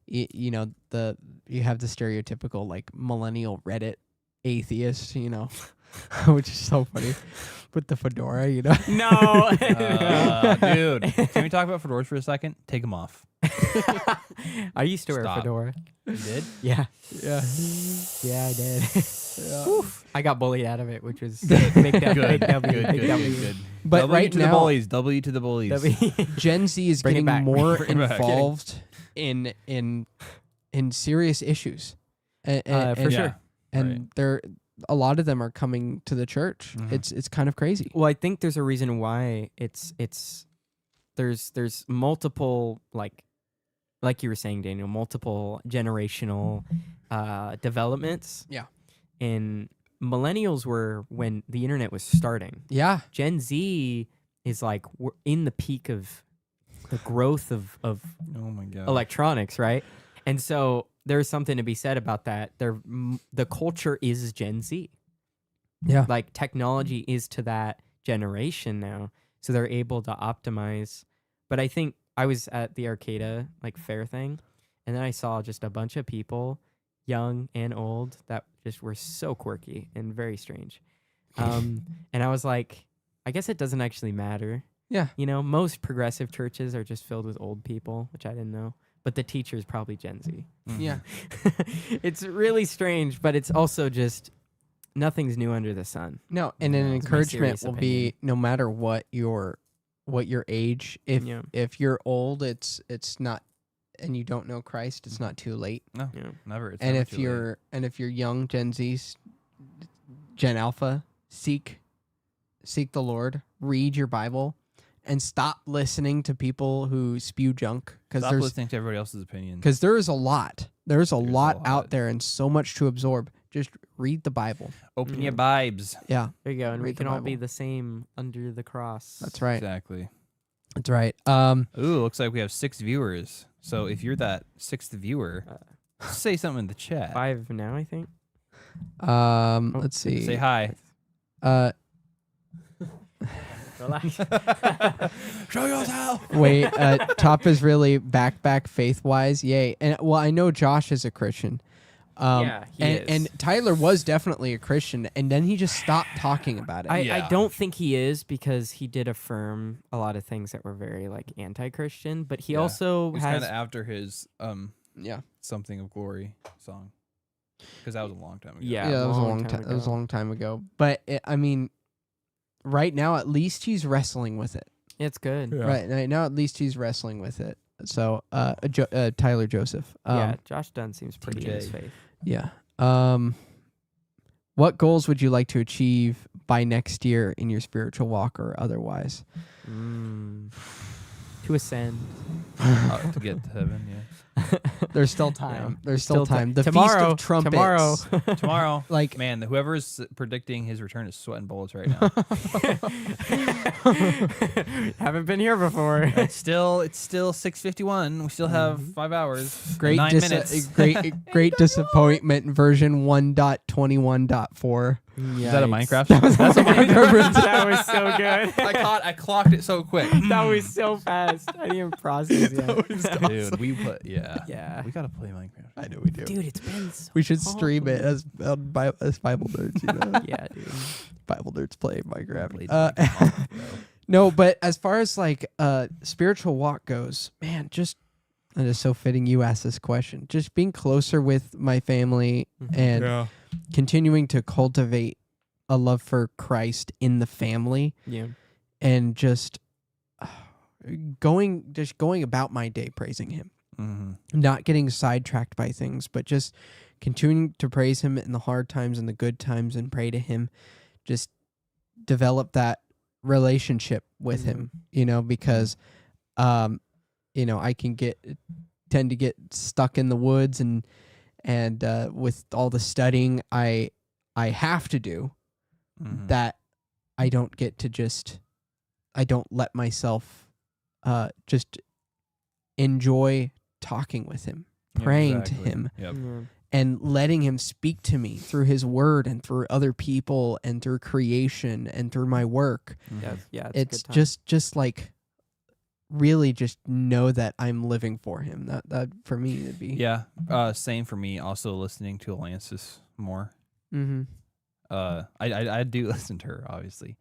you have the stereotypical like millennial Reddit atheist, which is so funny with the fedora, No. Dude, can we talk about fedoras for a second? Take them off. I used to wear a Stop. fedora. You did? Yeah. Yeah. Yeah, I did. Yeah. I got bullied out of it, which was big W. Good. Big W. Good, Big good, W. good, good. But W right to now, the bullies. W to the bullies. Gen Z is Bring it getting back. more Bring it back. involved in serious issues. For Yeah. sure. And Right. they're a lot of them are coming to the church. Mhm. It's kind of crazy. Well, I think there's a reason why there's multiple like you were saying, Daniel, multiple generational developments. Yeah. And millennials were when the internet was starting. Yeah. Gen Z is like we're in the peak of the growth of Oh my god. electronics, right? And so there's something to be said about that. The culture is Gen Z. Yeah. Like technology is to that generation now, so they're able to optimize. But I think I was at the Arcada fair thing, and then I saw just a bunch of people, young and old, that just were so quirky and very strange. And I was like, I guess it doesn't actually matter. Yeah. Most progressive churches are just filled with old people, which I didn't know. But the teacher is probably Gen Z. Mhm. Yeah. It's really strange, but it's also just nothing's new under the sun. No, and Yeah. an It's my encouragement serious will be no matter what your age, if Yeah. if you're old, it's not, and you don't know Christ, it's not too late. No, Yeah. never. It's And never if too late. you're young, Gen Z's, Gen Alpha, seek the Lord, read your Bible, and stop listening to people who spew junk, Stop listening to everybody else's opinion. because there is a lot. There's a lot lot. out there and so much to absorb. Just read the Bible. Open Yeah. your vibes. Yeah, There you go. And we Read the can all be Bible. the same under the cross. that's right. Exactly. That's right. Ooh, looks like we have 6 viewers. So if you're that 6th viewer, say something in the chat. 5 now, I think. Let's see. Say hi. Relax. Show yourself. Wait, Top is really back faith wise. Yay. And well, I know Josh is a Christian. Yeah, he is. And Tyler was definitely a Christian, and then he just stopped talking about it. I Yeah. don't think he is, because he did affirm a lot of things that were very anti-Christian, but he Yeah. also It's kind has of after his yeah. Something of Glory song. Because that was a long time ago. Yeah. Yeah, that was a long long time time. That was a ago. long time ago. But I mean, right now at least he's wrestling with it. it's good. Yeah. Right now at least he's wrestling with it. So Tyler Joseph. Yeah, Josh Dunn seems pretty in his TJ. faith. Yeah. What goals would you like to achieve by next year in your spiritual walk or otherwise? To ascend. To get to heaven, yeah. There's still time. Yeah. There's still time. The tomorrow, Feast of Trumpets. Tomorrow. Tomorrow, Like man, whoever's predicting his return is sweating bullets right now. Haven't been here before. it's still 6:51. We still have 5 hours. great 9 minutes. great disappointment version 1.21.4. Is that a Yikes. Minecraft? That's a Minecraft. That was so good. I clocked it so quick. That was so fast. I didn't even process it. Dude, we put Yeah. We gotta play Minecraft. I know we do. Dude, it's been so We should stream it as Bible nerds. Yeah, dude. Bible nerds play Minecraft. Played Minecraft, bro. No, but as far as spiritual walk goes, man, just it is so fitting you asked this question. Just being closer with my family and continuing to cultivate a love for Christ in the family, Yeah. and just going about my day praising Him, not getting sidetracked by things, but just continuing to praise Him in the hard times and the good times and pray to Him. Just develop that relationship with Him, because I can tend to get stuck in the woods and with all the studying I have to do, that I don't get to I don't let myself just enjoy talking with him, praying to him, Yep. Yeah. and letting him speak to me through his word and through other people and through creation and through my work. Yeah, yeah, It's a good time. just like really just know that I'm living for him. That for me would be Yeah. Same for me. Also listening to Alansis more. Mm-hmm. I do listen to her obviously,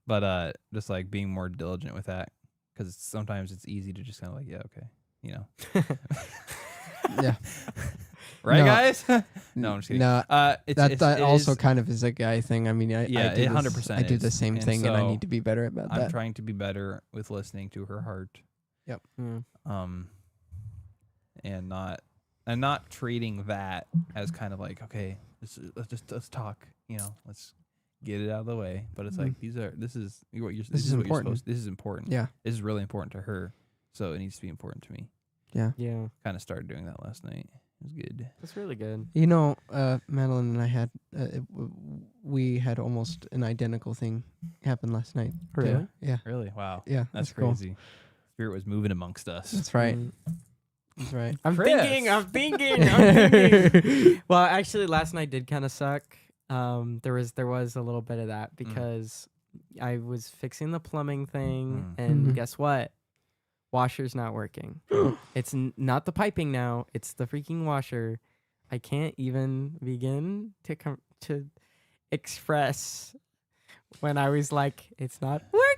but just like being more diligent with that, because sometimes it's easy to just kind of like, yeah, okay, you know. Yeah. Right, No. guys? No, I'm just kidding. No, It's that it also is- kind of is a guy thing. I mean, I Yeah, do it this- 100% I do the is. same And thing, and I so need to be better about I'm that. trying to be better with listening to her heart. Yeah. And not treating that as kind of like, okay, let's talk, you know, let's get it out of the way. But it's like this is what you're This is what you're important. supposed. This is important. Yeah. This is really important to her, so it needs to be important to me. Yeah. Yeah, Kind of started doing that last night. It was good. that's really good. You know, Madeline and I had we had almost an identical thing happen last night. too. Really? Yeah. Really? Wow. Yeah. That's cool. crazy. Spirit was moving amongst us. That's right. Mm. That's right. I'm Chris. thinking. I'm thinking. Well, actually, last night did kind of suck. There was a little bit of that because I was fixing the plumbing thing, and Mhm. guess what? Washer's not working. It's not the piping now. It's the freaking washer. I can't even begin to express when I was like, it's not working.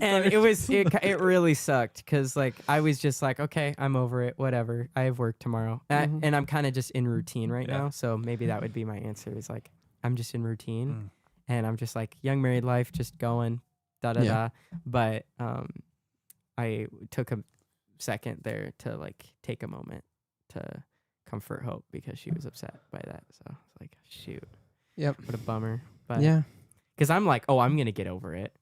And it really sucked because like I was just like, okay, I'm over it, whatever, I have work tomorrow. Mhm. And I'm kind of just in routine right Yeah. now, so maybe that would be my answer, is like I'm just in routine and I'm just like young married life, just going da da Yeah. da. But I took a second there to like take a moment to comfort Hope because she was upset by that, so it's like, shoot, Yep. what a bummer. But Yeah. because I'm like, oh, I'm gonna get over it,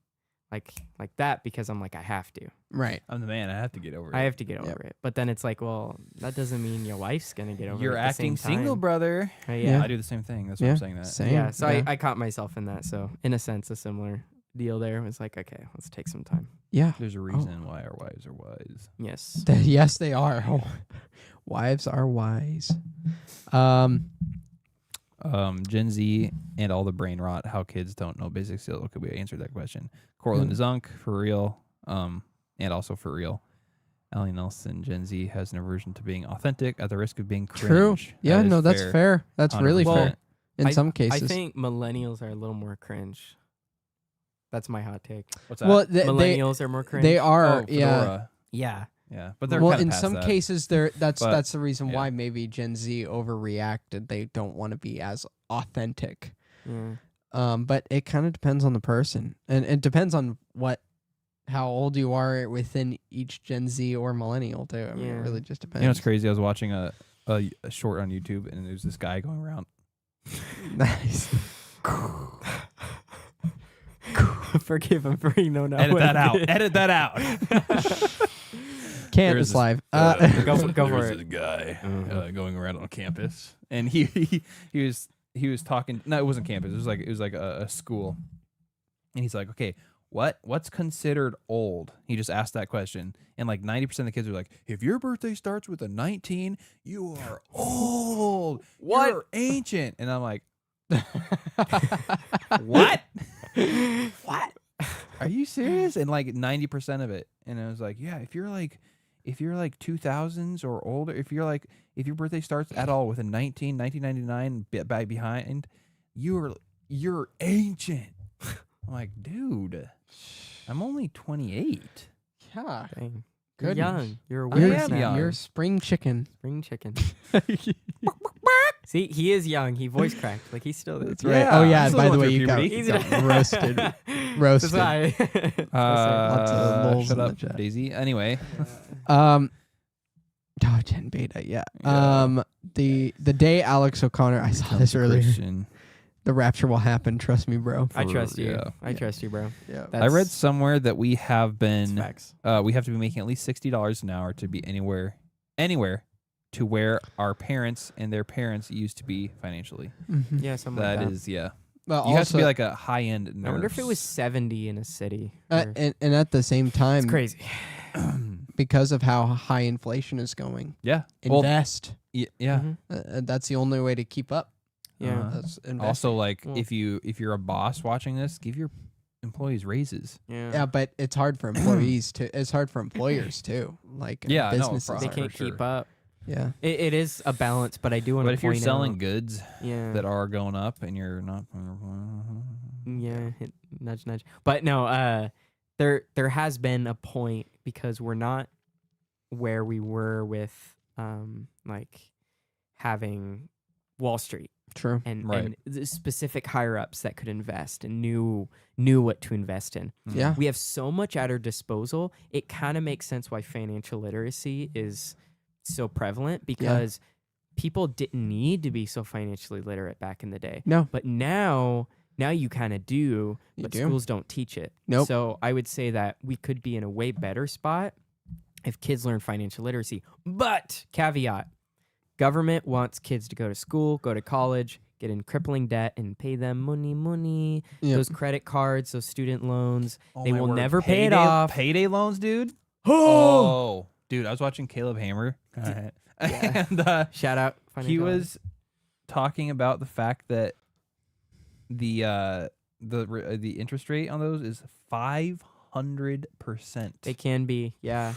like that, because I'm like, I have to. Right. I'm the man. I have to get over it. I have to get over it. But then it's like, well, that doesn't mean your wife's gonna get over You're it. At the same acting single, time. brother. Yeah. Yeah. I do the same thing. That's why Yeah. I'm saying that. Same. Yeah. So yeah. I caught myself in that. So in a sense, a similar deal there. It was like, okay, let's take some time. Yeah. There's a reason why our wives are wise. Yes. Yes, they are. Oh, wives are wise. Gen Z and all the brain rot, how kids don't know basic skills. Okay, we answered that question. Cortland Zunk, for real. And also for real. Allie Nelson, Gen Z has an aversion to being authentic at the risk of being True. cringe. Yeah. That is No, that's fair. That's really 100%. fair. In some cases. I think millennials are a little more cringe. That's my hot take. What's that? Well, Millennials are more cringe. they are. Oh, yeah. Fedora. Yeah. Yeah, but they're Well, kinda in past some that. cases, that's But, the reason yeah. why maybe Gen Z overreacted. They don't want to be as authentic. Yeah. But it kind of depends on the person, and it depends on how old you are within each Gen Z or millennial too. I mean, Yeah. it really just depends. You know what's crazy? I was watching a short on YouTube, and there's this guy going around. Nice. Forgive him for knowing Edit that out. Edit that out. Can't. There's It's live. Go for There's it. this guy Mhm. going around on campus, and he was talking. No, it wasn't campus. It was like a school, and he's like, okay, what's considered old? He just asked that question, and like 90% of the kids were like, if your birthday starts with a 19, you are old. What? You're ancient. And I'm like, what? What? Are you serious? And like 90% of it. And I was like, yeah, if you're like 2000s or older, if your birthday starts at all with a 1999 by behind, you're ancient. I'm like, dude, I'm only 28. Yeah. Dang. Goodness. You're young. You're a I weird am snap. young. You're spring chicken. Spring chicken. See, he is young. He voice cracked. Like, he's still there. That's right. Oh I'm yeah. still By the going way, through you got, puberty. you Easy got to- roasted. Roasted. Lots of lulz Shut in the up, chat. Daisy. Anyway, Oh, Gen Beta. Yeah. Yeah. The day Alex O'Connor. I saw this earlier. Christian. The rapture will happen. Trust me, bro. I trust you. Yeah. I trust you, bro. Yeah. I read That's- somewhere that we have that's been facts. we have to be making at least $60 an hour to be anywhere to where our parents and their parents used to be financially. Mhm. Yeah, something like That that. is, yeah. Well, You have to be also- like a high-end nurse. I wonder if it was 70 in a city. and at the same It's time, crazy. because of how high inflation is going, yeah. Well, invest. yeah. Mhm. That's the only way to keep up. Yeah. Uh, That's invest. Also, like Well- if you're a boss watching this, give your employees raises. Yeah. Yeah, but it's hard for employees to. It's hard for employers too. Like Yeah, no, businesses. They for can't sure. keep up. Yeah. It is a balance, but I do want to But if you're point selling out, goods yeah, that are going up and you're not, nudge, nudge. But no, there has been a point because we're not where we were with like having Wall Street True. and Right. and the specific higher ups that could invest and knew what to invest in. Yeah. We have so much at our disposal. It kind of makes sense why financial literacy is so prevalent because people didn't need to be so financially literate back in the day. No. But now you kind of do, You but do. schools don't teach it. Nope. So I would say that we could be in a way better spot if kids learn financial literacy. But caveat, government wants kids to go to school, go to college, get in crippling debt and pay them money. Yep. Those credit cards, those student loans, they my will word. never pay it Payday- off. Payday loans, dude. Oh! Dude, I was watching Caleb Hammer, Yeah. and Shout out. he financial was talking about the fact that the interest rate on those is 500%. They can be, yeah.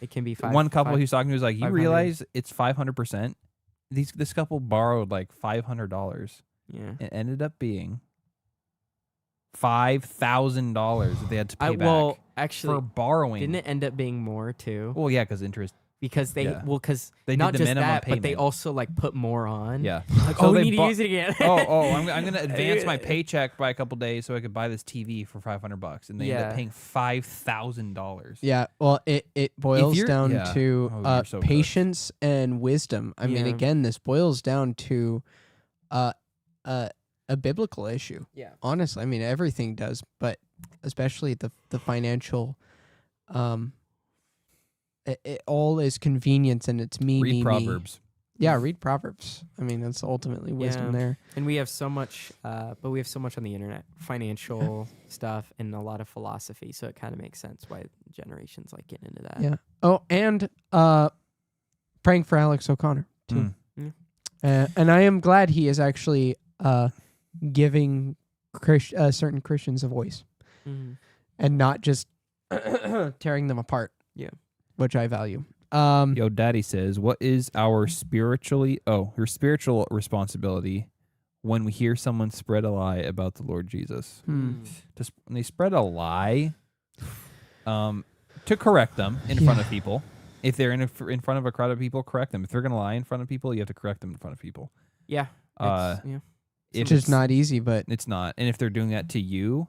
It can be five. One couple five- he was talking to was like, "You 500. realize it's 500%." This couple borrowed like $500. Yeah. It ended up being $5,000 that they had to pay back Well, for actually, borrowing. didn't it end up being more too? Well, yeah, because interest. Because they, yeah. because They not did the just minimum that, but they payment. also like put more on. Yeah. Like, So oh, we they need to bought- use it again. I'm going to advance my paycheck by a couple days so I could buy this TV for $500, and they end Yeah. up paying $5,000. Yeah, well, it boils you're- down yeah. to Oh, you're so cooked. patience and wisdom. I mean, Yeah. again, this boils down to a biblical issue. Yeah. Honestly, I mean, everything does, but especially the financial. It all is convenience, and it's me. Read me, Proverbs. Me. Yeah, read Proverbs. I mean, that's ultimately wisdom Yeah. there. And we have so much, but we have so much on the internet, financial stuff, and a lot of philosophy. So it kind of makes sense why generations like get into that. Yeah. Oh, and praying for Alex O'Connor too. Mm. And I am glad he is actually giving certain Christians a voice Mhm. and not just tearing them apart. Yeah. Which I value. Yo, Daddy says, "What is your spiritual responsibility when we hear someone spread a lie about the Lord Jesus? Mm. When they spread a lie, to correct them in front of people. If they're in front of a crowd of people, correct them. If they're gonna lie in front of people, you have to correct them in front of people. Yeah. Yeah. If which is it's- not easy, but It's not. And if they're doing that to you,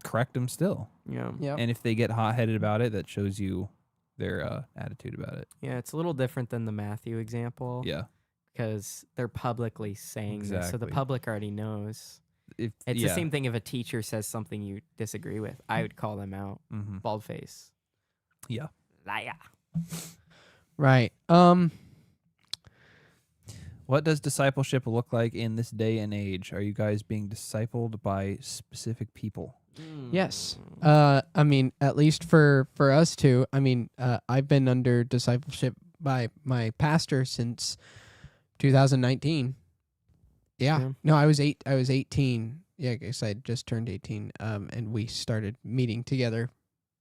correct them still. Yeah. yeah. And if they get hot-headed about it, that shows you their attitude about it. Yeah. It's a little different than the Matthew example. Yeah. Because they're publicly saying this. So the Exactly. public already knows. If, It's yeah. the same thing if a teacher says something you disagree with. I would call them out. Mm-hmm. Bald face. Yeah. Liar. Right. What does discipleship look like in this day and age? Are you guys being discipled by specific people? Yes. I mean, at least for us two. I mean, I've been under discipleship by my pastor since 2019. Yeah. Yeah. No, I was 18. Yeah, I guess I just turned 18. And we started meeting together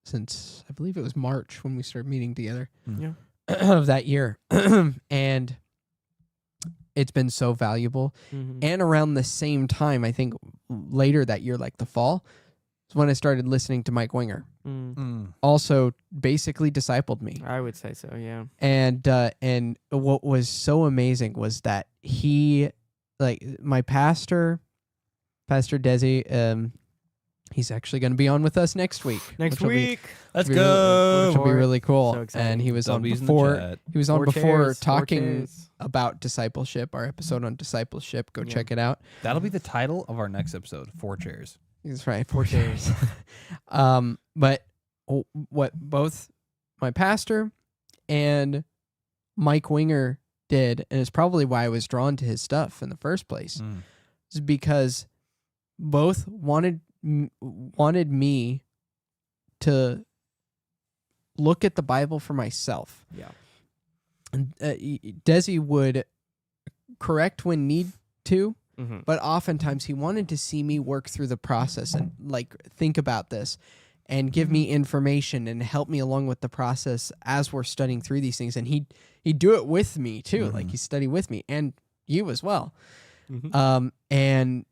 since I believe it was March when we started meeting together Yeah. of that year. And it's been so valuable. Mhm. And around the same time, I think later that year, like the fall, is when I started listening to Mike Winger. Mm. Also, basically discipled me. I would say so. Yeah. And what was so amazing was that he, like my pastor, Pastor Desi, he's actually going to be on with us next week. Next which will be- week. Let's which will be really cool. So exciting. And he was on W's in the before. chat. He was on Four before chairs, four talking chairs. about discipleship. Our episode on discipleship. Go Yeah. check it out. That'll be the title of our next episode. 4 chairs. That's right. 4 chairs. But what both my pastor and Mike Winger did, and it's probably why I was drawn to his stuff in the first place, is because both wanted me to look at the Bible for myself. Yeah. And Desi would correct when need to, but oftentimes he wanted to see me work through the process and like think about this and give me information and help me along with the process as we're studying through these things. And he'd do it with me too. Like he studied with me and you as well. And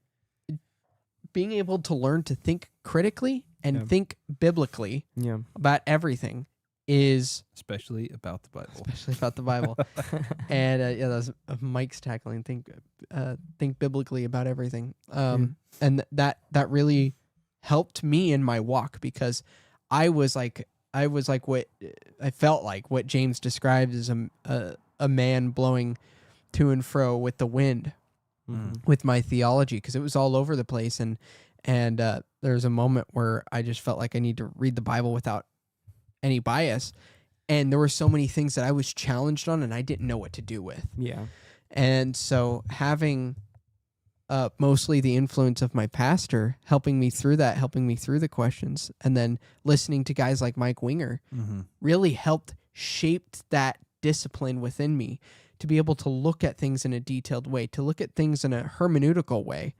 being able to learn to think critically and think biblically about everything is especially about the Bible. And that was Mike's tackling think biblically about everything. And that really helped me in my walk, because I was like what I felt like what James described as a man blowing to and fro with the wind with my theology, because it was all over the place. And there was a moment where I just felt like I need to read the Bible without any bias, and there were so many things that I was challenged on and I didn't know what to do with. And so having mostly the influence of my pastor helping me through that, helping me through the questions, and then listening to guys like Mike Winger really helped shape that discipline within me to be able to look at things in a detailed way, to look at things in a hermeneutical way.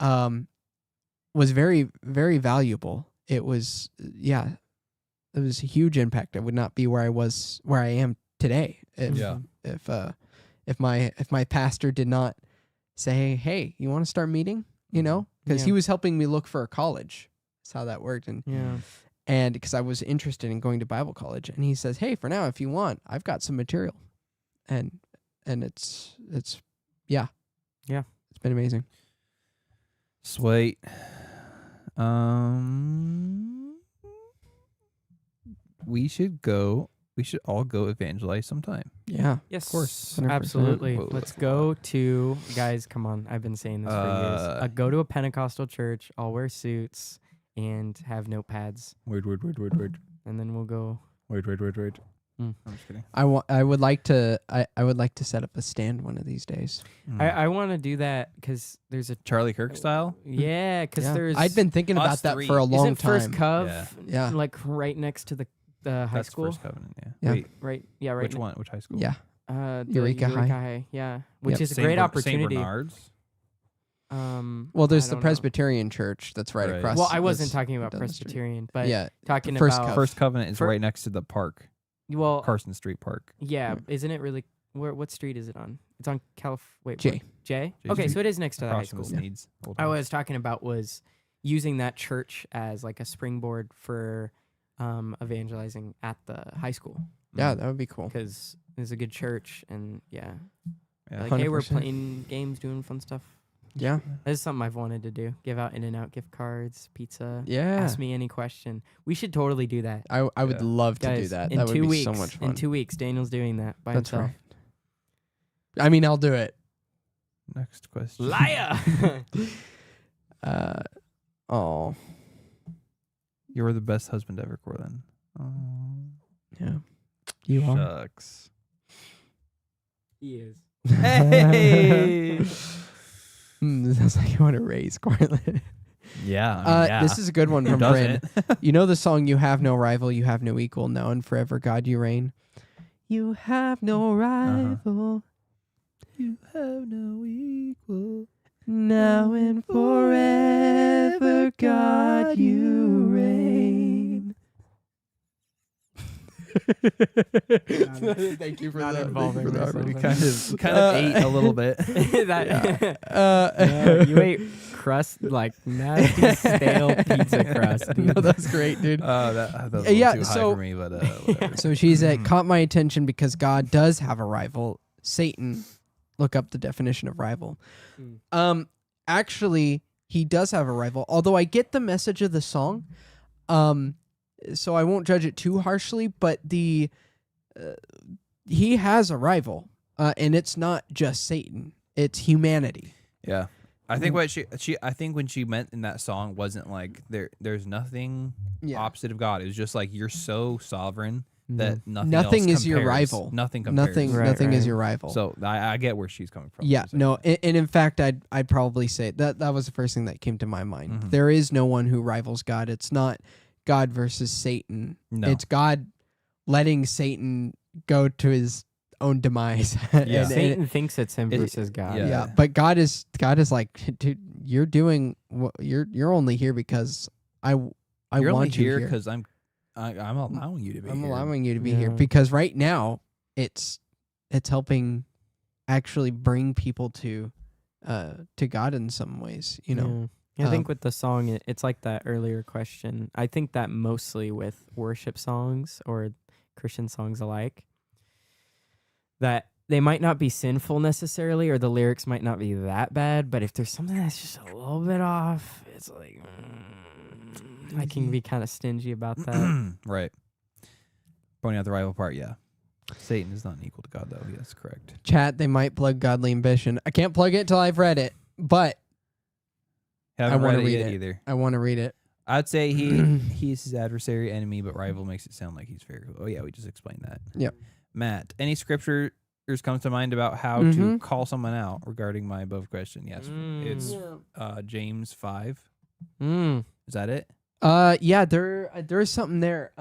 Was very, very valuable. It was, it was a huge impact. I would not be where I am today if my pastor did not say, hey, you want to start meeting? You know, because he was helping me look for a college. That's how that worked. And because I was interested in going to Bible college, and he says, hey, for now, if you want, I've got some material, and it's been amazing. Sweet. We should all go evangelize sometime. Yeah. Yes, of course. 100%. Absolutely. Whoa. Let's go to, guys, come on. I've been saying this for years. Go to a Pentecostal church. I'll wear suits and have notepads. Word. And then we'll go. Word. I'm just kidding. I would like to set up a stand one of these days. I want to do that because there's a Charlie Kirk style. Yeah, because there's. I'd been thinking about that for a long Isn't time. First Cov, Yeah. like right next to the high That's school. First Covenant. Yeah. Yeah. Wait, Right. Yeah. Right. which one? Which high school? Yeah. The Eureka High. Yeah, which Yep. is a great opportunity. St. Bernard's. Well, there's I the don't know. Presbyterian church that's right Right. across. Well, I wasn't that's talking about down the street. Presbyterian, but Yeah. talking First about Cov. First Covenant is Fir- right next to the park, well, Carson Street Park. yeah, isn't it really? What street is it on? It's on Wait, J. what? J. J Okay, Street. so it is next to the high Across from school. the Sneeds. Old I house. was talking about was using that church as like a springboard for evangelizing at the high school, Yeah, that would be cool. because it's a good church, and Yeah. like hey, we're 100%. playing games, doing fun stuff. Yeah. This is something I've wanted to do. Give out In-N-Out gift cards, pizza. Yeah. Ask me any question. We should totally do that. I would Yeah. love to Guys, do that. in That would 2 be weeks, so much fun. In 2 weeks, Daniel's doing that by That's himself. right. I mean, I'll do it. Next question. Liar! Oh, You were the best husband ever, Corlin. Oh, yeah. You are. shucks. He is. Hey. Sounds like you want to raise Corlin. Yeah. I mean, yeah. This is a good one Who from Bryn. doesn't? You know the song "You Have No Rival, You Have No Equal, Now and Forever, God You Reign." You have no rival, You have no equal. now and forever, God You reign. Thank you for Not that. involving Thank you for myself. that. We kind of ate a little bit. You ate crust, like nasty stale pizza crust. No, Dude. that's great, dude. That was a Yeah, little too high so- for me, but whatever. So she said, caught my attention because God does have a rival, Satan. Look up the definition of rival. Actually, he does have a rival, although I get the message of the song. So I won't judge it too harshly, but he has a rival, and it's not just Satan, it's humanity. Yeah. I think what I think when she meant in that song wasn't like there's nothing Yeah. opposite of God. It was just like you're so sovereign that Nothing else is your compares. rival. Nothing compares. Nothing Right, nothing is right. your rival. So I get where she's coming from. yeah, So, no, and in fact I'd probably say that was the first thing that came to my mind. Mhm. There is no one who rivals God. It's not God versus Satan. No. It's God letting Satan go to his own demise. Yeah. Satan thinks it's him It- versus God. yeah. Yeah, but God is like, dude, you're doing you're only here because I You're only want you here here. because I'm allowing you to be I'm here. allowing you to be here Yeah. because right now it's helping actually bring people to God in some ways, you know. Yeah. I think Um, with the song, it's like that earlier question. I think that mostly with worship songs or Christian songs alike, that they might not be sinful necessarily, or the lyrics might not be that bad, but if there's something that's just a little bit off, it's like I can be kind of stingy about that. Right. Pointing out the rival part, yeah. Satan is not equal to God, though. Yes, correct. Chat, they might plug Godly Ambition. I can't plug it till I've read it, but Haven't wanna read it read yet it. either. I want to read it. I'd say he's his adversary, enemy, but rival makes it sound like he's very. Oh yeah, we just explained that. Yep. Matt, any scriptures come to mind about how to Mhm. call someone out regarding my above question? Yes, it's James 5. Mm. Is that it? Yeah, there's something there.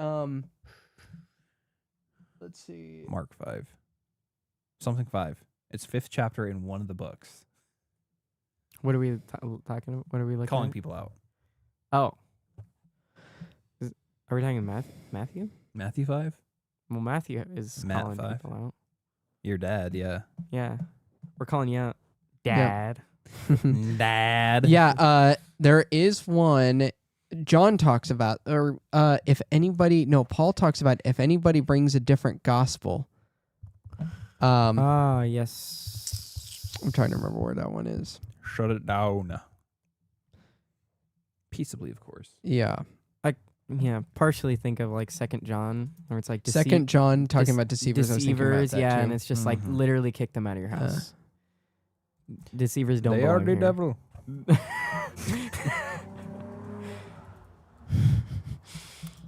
Let's see. Mark 5. Something 5. It's 5th chapter in one of the books. What are we talking about? What are we looking Calling at? people out. Oh. Are we talking Matthew? Matthew 5? Well, Matthew is Matt calling 5. people out. Your dad, yeah. Yeah. We're calling you out. Yeah. Dad. Dad. Yeah, there is one John talks about, or Paul talks about if anybody brings a different gospel. Yes. I'm trying to remember where that one is. Shut it down. Peaceably, of course. Yeah. Yeah, partially think of like 2nd John, where it's like Second John talking dece- about deceivers. I was thinking about deceivers, that yeah, too. and it's just like Mhm. literally kick them out of your house. Deceivers don't They are belong the here. devil.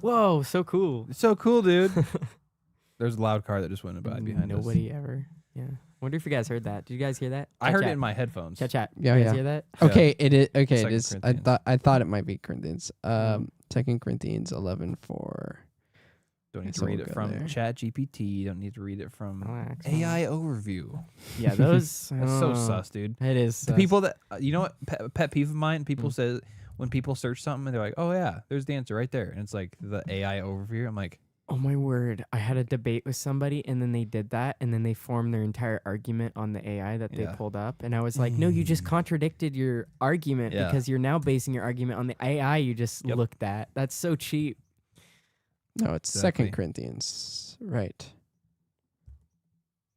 Whoa, so cool. It's so cool, dude. There's a loud car that just went by behind us. Nobody ever. Yeah. Wonder if you guys heard that. Did you guys hear that? I heard it in my headphones. Chat. Yeah, You guys yeah. hear that? Yeah. Okay, it is. Okay, it 2 is. Corinthians. I thought it might be Corinthians. 2 Corinthians 11:4. Don't need So to read we'll it go from there. ChatGPT. Don't need to read it from Relax. AI overview. Yeah, those. That's so sus, dude. It is. The people that you know what pet peeve of mine. People Mm. say when people search something and they're like, "Oh yeah, there's the answer right there," and it's like the AI overview. I'm like, Oh my word. I had a debate with somebody and then they did that and then they formed their entire argument on the AI that they Yeah. pulled up. And I was like, no, you just contradicted your argument Yeah. because you're now basing your argument on the AI you just Yep. looked at. That's so cheap. No, it's Exactly. 2 Corinthians. Right.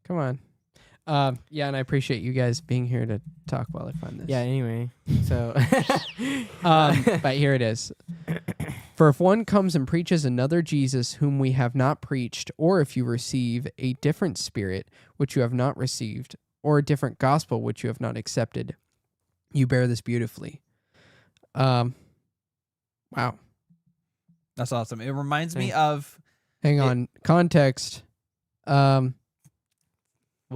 Come on. Yeah, and I appreciate you guys being here to talk while I find this. Yeah, anyway. So But here it is. For if one comes and preaches another Jesus whom we have not preached, or if you receive a different spirit which you have not received, or a different gospel which you have not accepted, you bear this beautifully. Wow. that's awesome. It reminds me Thanks. of Hang on. Context. we'll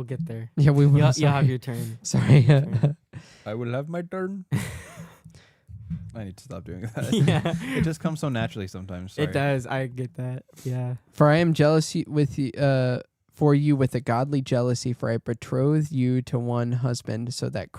get there. Yeah, we will. You'll have your turn. Sorry. turn. I will have my turn. I need to stop doing that. Yeah. It just comes so naturally sometimes. Sorry. It does. I get that. Yeah. For I am jealous with you, for you with a godly jealousy, for I betroth you to one husband, so that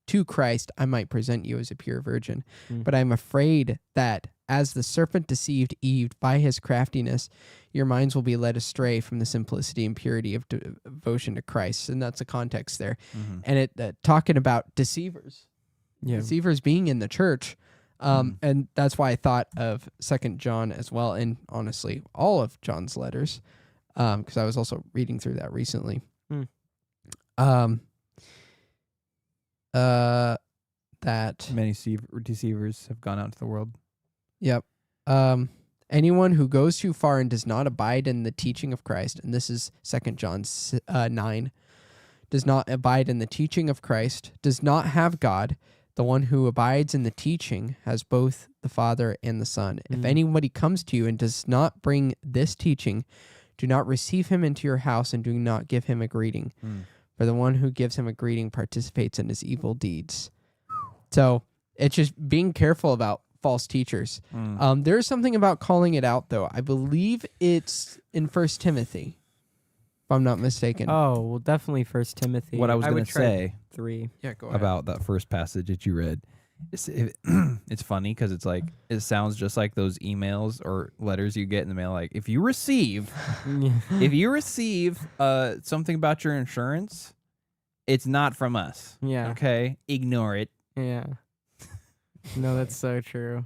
to Christ I might present you as a pure virgin. Mm. But I am afraid that, as the serpent deceived Eve by his craftiness, your minds will be led astray from the simplicity and purity of devotion to Christ. And that's the context there. Mhm. And it talking about deceivers. Yeah. Deceivers being in the church. And that's why I thought of 2 John as well, and honestly, all of John's letters, because I was also reading through that recently. That Many deceivers have gone out into the world. Yep. Anyone who goes too far and does not abide in the teaching of Christ, and this is 2 John 9, does not abide in the teaching of Christ, does not have God. The one who abides in the teaching has both the Father and the Son. If Mm. anybody comes to you and does not bring this teaching, do not receive him into your house and do not give him a greeting. For the one who gives him a greeting participates in his evil deeds. So it's just being careful about false teachers. There's something about calling it out, though. I believe it's in 1 Timothy, if I'm not mistaken. Oh, well, definitely 1 Timothy. What I was going would to try say 3. Yeah, go ahead. about that first passage that you read, it's funny because it's like it sounds just like those emails or letters you get in the mail. Like if you receive something about your insurance, it's not from us. Yeah. Okay, ignore it. Yeah. No, that's so true.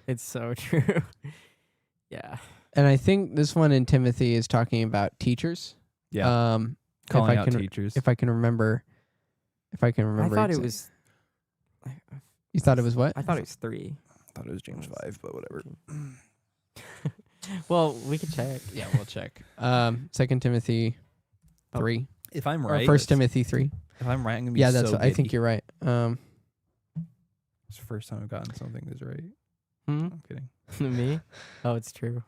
It's so true. Yeah. And I think this one in Timothy is talking about teachers. Yeah, calling out teachers. If I can remember. I thought it was. You thought it was what? I thought it was 3. I thought it was James 5, but whatever. Well, we could check. Yeah, we'll check. 2 Timothy 3. If I'm Or right, 1 Timothy 3. if I'm right, I'm gonna be Yeah, that's so what, I think giddy. you're right. It's the first time I've gotten something that's right. Hmm? I'm kidding. Me? Oh, it's true.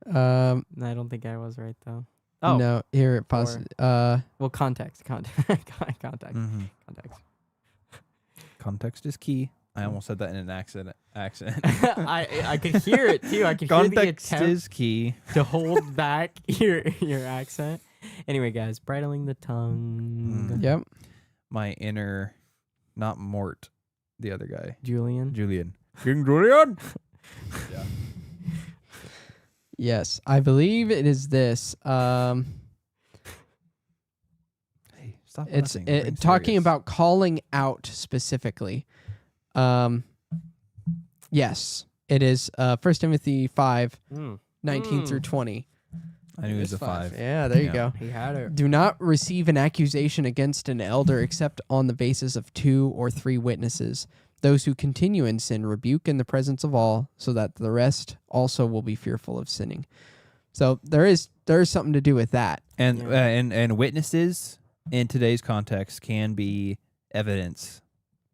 Um, No, I don't think I was right though. Oh, no, here it pauses. well, context. Context. Mm-hmm. Context. Context is key. I almost said that in an accent. I could hear it too. I could hear the Context attempt is key. to hold back your accent. Anyway, guys, bridling the tongue. Yep. My inner, not Mort, the other guy, Julian. King Julian. Yeah. Yes, I believe it is this. Hey, stop. It's laughing. We're being talking serious. about calling out specifically. Yes, it is 1 Timothy 5, 19 through 20. I knew it was It's a 5. Yeah, there you Yeah. go. He had it. Do not receive an accusation against an elder except on the basis of 2 or 3 witnesses. Those who continue in sin rebuke in the presence of all, so that the rest also will be fearful of sinning. So there is something to do with that. And Yeah. and witnesses in today's context can be evidence,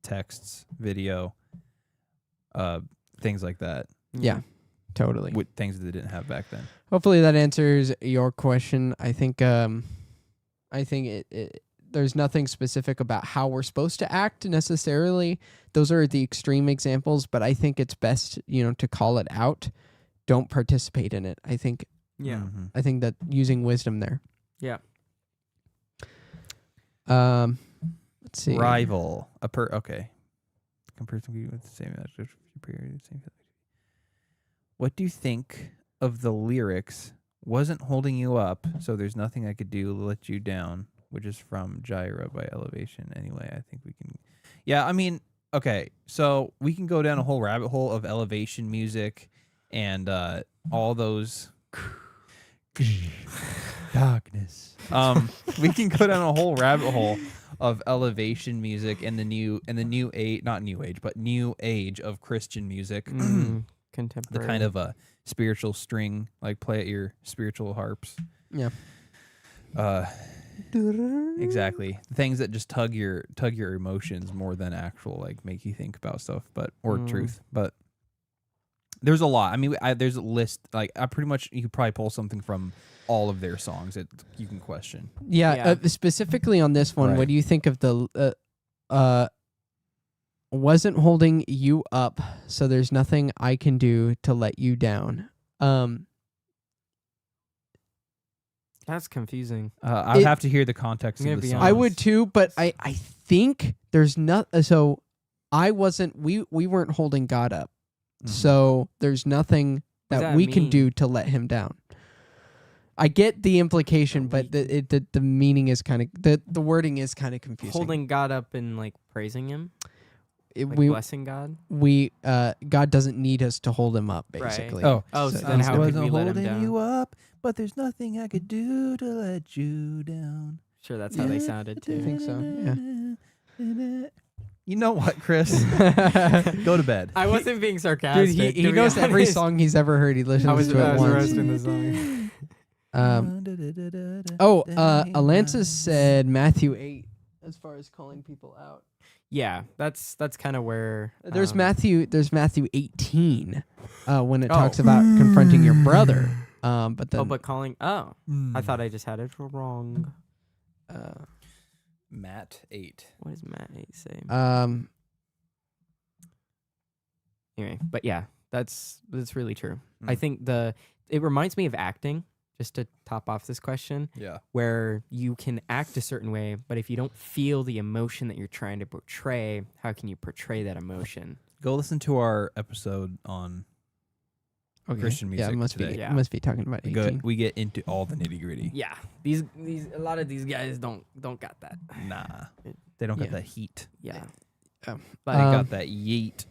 texts, video, things like that. Yeah, totally. With things that they didn't have back then. Hopefully that answers your question. I think it there's nothing specific about how we're supposed to act necessarily. Those are the extreme examples, but I think it's best, to call it out. Don't participate in it. I think Yeah. Mhm. I think that using wisdom there. Yeah. Let's see. Rival. Okay. Comparison with the same period. What do you think of the lyrics? Wasn't holding you up, so there's nothing I could do to let you down, which is from Gyra by Elevation. Anyway, I think we can. Yeah, I mean, okay, so we can go down a whole rabbit hole of Elevation music and all those darkness. We can go down a whole rabbit hole of Elevation music and the new age, not new age, but new age of Christian music. The Contemporary. kind of spiritual string, like play at your spiritual harps. Yeah. Exactly. Things that just tug your emotions more than actual like make you think about stuff, or truth. But there's a lot. I mean, there's a list. Like I pretty much you could probably pull something from all of their songs that you can question. Yeah, specifically on this one, Right. what do you think of the wasn't holding you up, so there's nothing I can do to let you down. That's confusing. I'd have to hear the context I'm of gonna the be song. I would too, but I think there's not. So I wasn't. We weren't holding God up. Mhm. So there's nothing What does that that we can mean? do to let him down. I get the implication, but the meaning is kind of the wording is kind of confusing. Holding God up and like praising Him, like we blessing God. God doesn't need us to hold him up, Right. basically. Oh, Oh, so So then it's how could wasn't we let Him holding down? you up, but there's nothing I could do to let you down. Sure, that's how they sounded I too. think so. Yeah. You know what, Chris? Go to bed. I wasn't being Dude, sarcastic. he to be knows every honest. song he's ever heard. He listens I was to it once. roasting the song. Alances said Matthew 8 as far as calling people out. Yeah, that's kind of where There's Matthew 18 when it Oh. talks about confronting your brother. But then but calling. Oh, I thought I just had it wrong. Matt 8. What does Matt 8 say? Anyway, but yeah, that's really true. I think it reminds me of acting. Just to top off this question, Yeah. where you can act a certain way, but if you don't feel the emotion that you're trying to portray, how can you portray that emotion? Go listen to our episode on Christian music Yeah, today. Yeah. must be talking about 18. We get into all the nitty gritty. Yeah, these a lot of these guys don't got that. Nah, they don't got Yeah. that heat. Yeah, Um, but They got that yeet.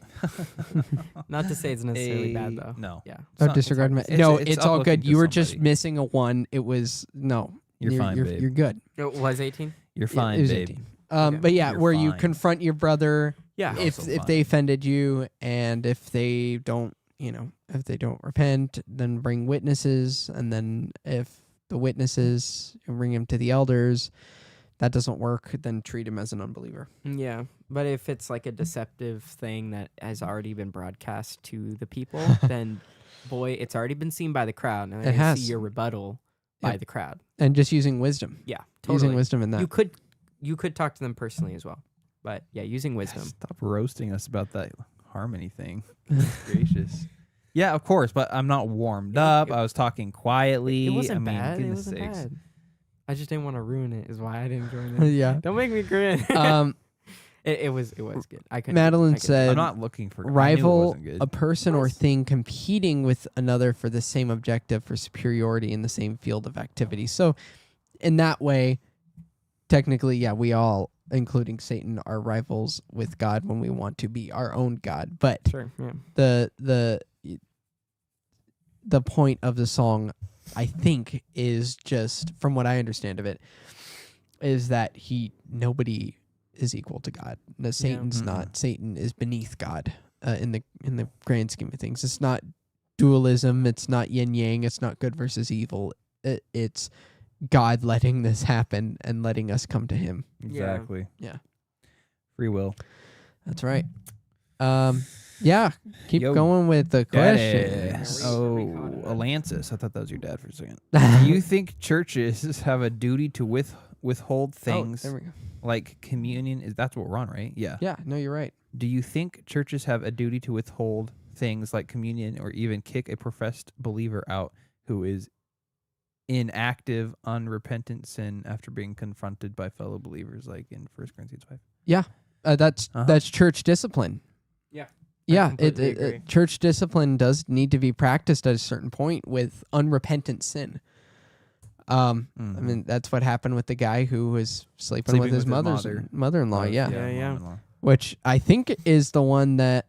not to say it's necessarily bad though. No, Yeah, It's not- disregard it's- my. it's- No, it's it's all uplifting good. to You were just somebody. missing a one. It was no. You're fine, babe. You're good. it was 18. You're fine, It was babe. 18. Okay. But yeah, You're where you fine. confront your brother Yeah, You're if also if fine. they offended you, and if they don't, if they don't repent, then bring witnesses, and then if the witnesses, you bring him to the elders. That doesn't work, then treat him as an unbeliever. yeah. But if it's like a deceptive thing that has already been broadcast to the people, then boy, it's already been seen by the crowd, and It they has. see your rebuttal by Yep. the crowd. And just using wisdom. Yeah, Using totally. wisdom in that. You could talk to them personally as well, but yeah, using wisdom. Stop roasting us about that harmony thing. Gracious. Yeah, of course, but I'm not warmed up. I was talking quietly. It wasn't I mean, bad. It goodness wasn't sakes. bad. I just didn't want to ruin it. Is why I didn't join it. Yeah. Don't make me grin. It was good. I couldn't. Madeline I couldn't- said, I'm not looking for I knew it rival wasn't good. a person or Nice. thing competing with another for the same objective for superiority in the same field of activity. So in that way, technically, yeah, we all, including Satan, are rivals with God when we want to be our own God. But Sure. Yeah. the point of the song, I think, is just, from what I understand of it, is that nobody is equal to God. No, Satan's Mm-mm. not. Satan is beneath God in the grand scheme of things. It's not dualism. It's not yin yang. It's not good versus evil. It's God letting this happen and letting us come to Him. Exactly. Yeah. Free will. That's right. Yeah. Keep Yo, going with the Daddy. questions. Oh, Alancis. I thought that was your dad for a second. Do you think churches have a duty to withhold things Oh, there we go. like communion? That's what we're on, right? Yeah. Yeah. No, you're right. Do you think churches have a duty to withhold things like communion or even kick a professed believer out who is in active, unrepentant sin after being confronted by fellow believers, like in 1 Corinthians 5? Yeah. That's church discipline. Yeah. Yeah, completely agree. church discipline does need to be practiced at a certain point with unrepentant sin. I mean, that's what happened with the guy who was sleeping with his mother-in-law. Yeah. Yeah. mother-in-law. Which I think is the one that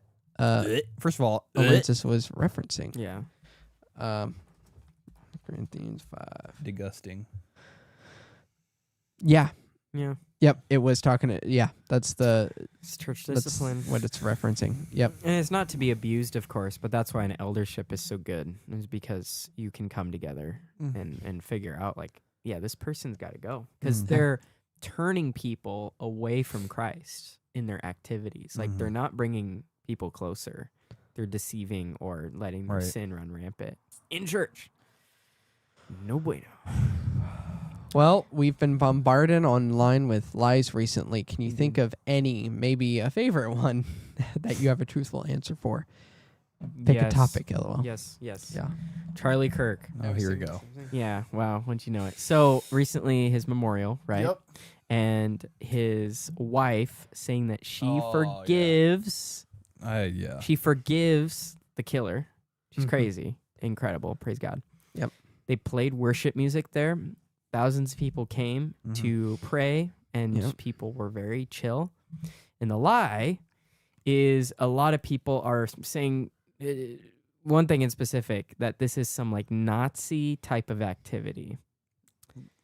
First of all, Alancis was referencing. Yeah. Corinthians 5. disgusting. Yeah. Yeah. Yep. It was talking to. Yeah. That's It's church that's discipline. what it's referencing. Yep. And it's not to be abused, of course, but that's why an eldership is so good. Is because you can come together and figure out, like, yeah, this person's got to go because they're turning people away from Christ in their activities. Like they're not bringing people closer. They're deceiving or letting their Right. sin run rampant in church. No bueno. Well, we've been bombarded online with lies recently. Can you think of any, maybe a favorite one, that you have a truthful answer for? Pick a topic, LOL. Yes. Yeah. Charlie Kirk. Oh, here we go. Yeah. Wow. Once you know it. So recently, his memorial, right? Yep. And his wife saying that she Oh, yeah. forgives. Yeah. She forgives the killer. She's Mhm. crazy. Incredible. Praise God. Yep. They played worship music there. Thousands of people came to pray, and Yep. people were very chill. And the lie is a lot of people are saying one thing in specific, that this is some like Nazi type of activity.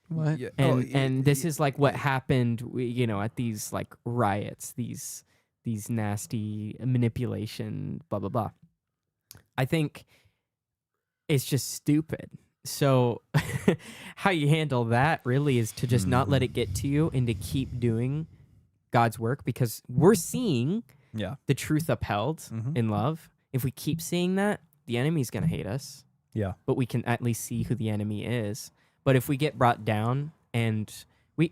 What? Yeah. And this is like what happened, at these like riots, these nasty manipulation, blah blah blah. I think it's just stupid. So how you handle that really is to just not let it get to you and to keep doing God's work because we're seeing Yeah. the truth upheld Mhm. in love. If we keep seeing that, the enemy's going to hate us. Yeah. But we can at least see who the enemy is. But if we get brought down, and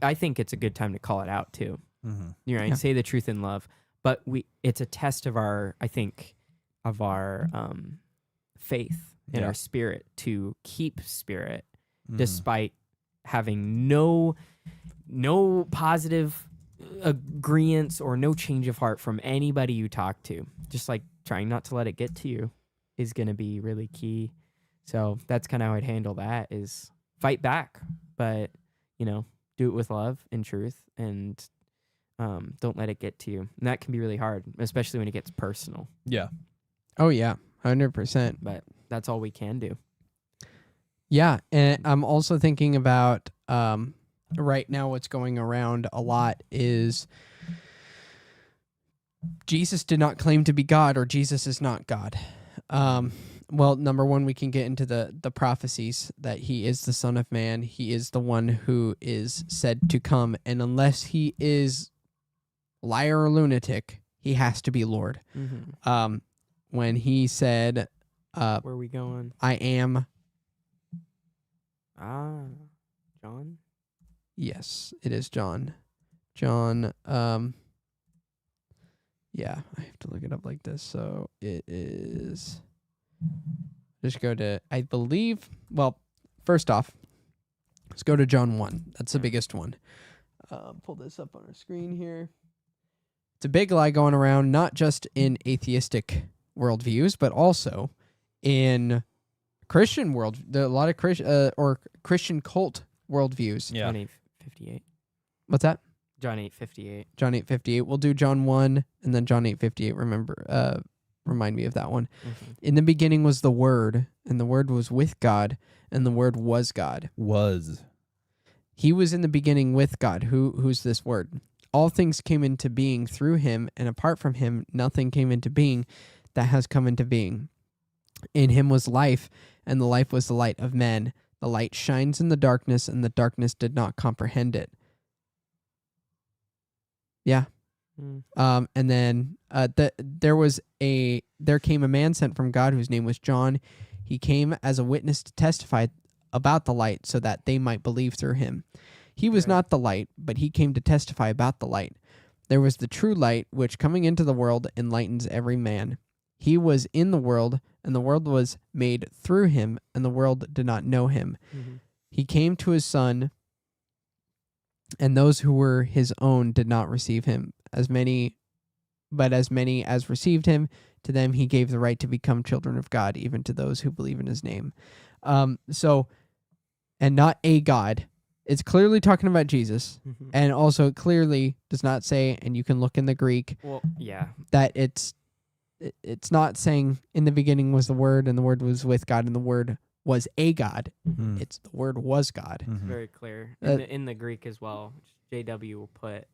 I think it's a good time to call it out too. Mm-hmm. You're right. Yeah. Say the truth in love. But it's a test of our faith in Yeah. our spirit to keep spirit Mm-hmm. despite having no positive agreements or no change of heart from anybody you talk to. Just like trying not to let it get to you is going to be really key. So that's kind of how I'd handle that, is fight back, but do it with love and truth, and don't let it get to you. And that can be really hard, especially when it gets personal, Yeah. Oh yeah, 100%. but that's all we can do. Yeah, and I'm also thinking about right now what's going around a lot is Jesus did not claim to be God, or Jesus is not God. Well, number one, we can get into the prophecies that he is the Son of Man. He is the one who is said to come, and unless he is liar or lunatic, he has to be Lord. Mm-hmm. When he said, Where are we going? I am. John? Yes, it is John. John, yeah, I have to look it up like this. So it is, just go to, I believe, well, first off, let's go to John 1. That's the biggest one. Pull this up on our screen here. It's a big lie going around, not just in atheistic worldviews, but also in Christian a lot of Christian cult worldviews. Yeah. John 8:58. What's that? John 8:58. John 8:58. We'll do John 1 and then John 8:58. Remember, remind me of that one. Mm-hmm. In the beginning was the Word, and the Word was with God, and the Word was God. He was in the beginning with God. Who's this Word? All things came into being through him, and apart from him, nothing came into being that has come into being. In him was life, and the life was the light of men. The light shines in the darkness, and the darkness did not comprehend it. Yeah. Mm. And then there came a man sent from God whose name was John. He came as a witness to testify about the light, so that they might believe through him. He was Right. not the light, but he came to testify about the light. There was the true light, which coming into the world enlightens every man. He was in the world, and the world was made through him, and the world did not know him. Mm-hmm. He came to his Son, and those who were his own did not receive him. As many as received him, to them he gave the right to become children of God, even to those who believe in his name. And not a God. It's clearly talking about Jesus, Mm-hmm. and also it clearly does not say, and you can look in the Greek, Well, yeah. that it's not saying in the beginning was the Word, and the Word was with God, and the Word was a God. Mm-hmm. It's the Word was God. Mhm. Very clear Uh, in the Greek as well. JW will put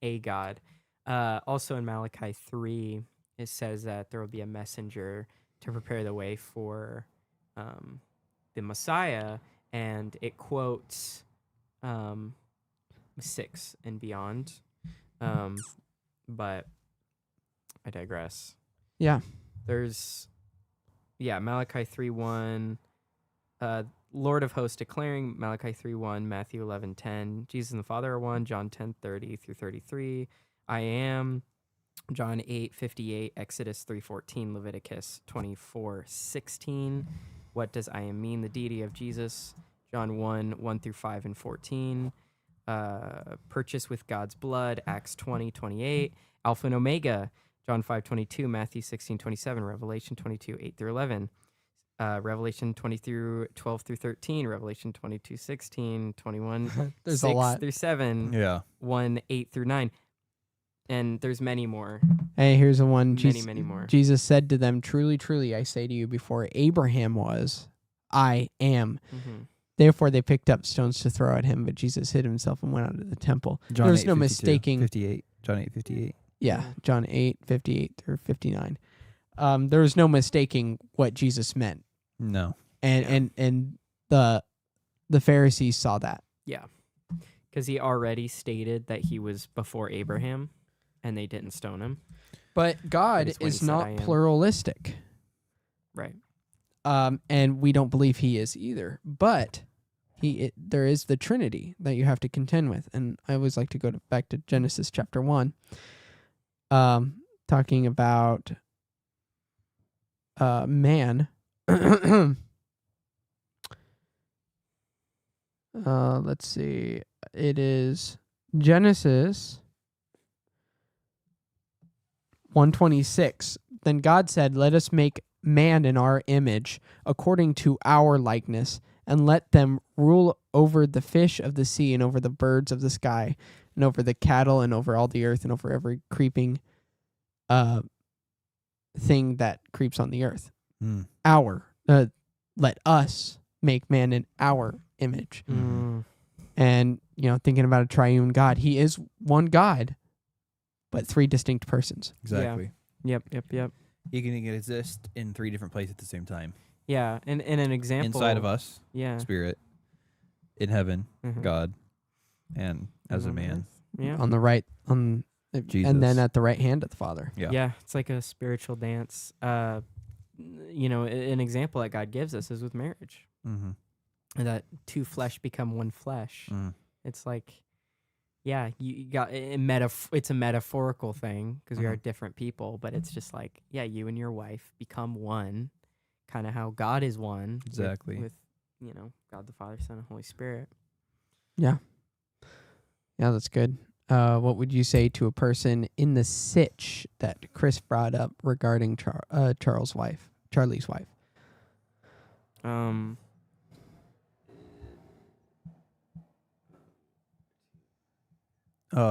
a God. Also in Malachi 3, it says that there will be a messenger to prepare the way for the Messiah, and it quotes 6 and beyond. But I digress. Yeah. There's Malachi 3:1, Lord of hosts declaring, Malachi 3:1, Matthew 11:10, Jesus and the Father are one, John 10:30 through 33, I am, John 8:58, Exodus 3:14, Leviticus 24:16. What does I am mean? The deity of Jesus, John 1 through 5 and 14. Purchase with God's blood, Acts 20:28. Alpha and Omega, John 5:22, Matthew 16:27, Revelation 22:8 through 11. Revelation 20 through 12 through 13, Revelation 22:16, 21 There's 6 a lot. through 7, Yeah. 1 8 through 9. And there's many more. Hey, here's the one. Many more. Jesus said to them, truly, truly, I say to you, before Abraham was, I am. Mm-hmm. Therefore, they picked up stones to throw at him, but Jesus hid himself and went out of the temple. John There was no 8:52, mistaking. 58. John 8:58. Yeah, Yeah. John 8:58 through 59. There was no mistaking what Jesus meant, No. and Yeah. and the Pharisees saw that. Yeah. Because he already stated that he was before Abraham, and they didn't stone him. But God is when he is said, not "I am." pluralistic. Right. And we don't believe he is either. But there is the Trinity that you have to contend with. And I always like to go back to Genesis chapter 1, talking about man. Let's see. It is Genesis 1:26. Then God said, "Let us make man in our image, according to our likeness, and let them rule over the fish of the sea, and over the birds of the sky, and over the cattle, and over all the earth, and over every creeping thing that creeps on the earth." Mm. Let us make man in our image. Mm. And, thinking about a triune God, he is one God, but three distinct persons. Exactly. Yep. He can exist in 3 different places at the same time. Yeah, and an example Inside of us, Yeah. spirit, in heaven, Mhm. God, and as a on man. earth. Yeah. On the right, and then Jesus. at the right hand of the Father. Yeah. Yeah, it's like a spiritual dance. An example that God gives us is with marriage. Mm-hmm. That 2 flesh become 1 flesh. Mm. It's like, yeah, you got it's a metaphorical thing because we are different people, but it's just like, yeah, you and your wife become one, kind of how God is one. Exactly. With God the Father, Son, and Holy Spirit. Yeah, that's good. What would you say to a person in the sitch that Chris brought up regarding Charlie's wife?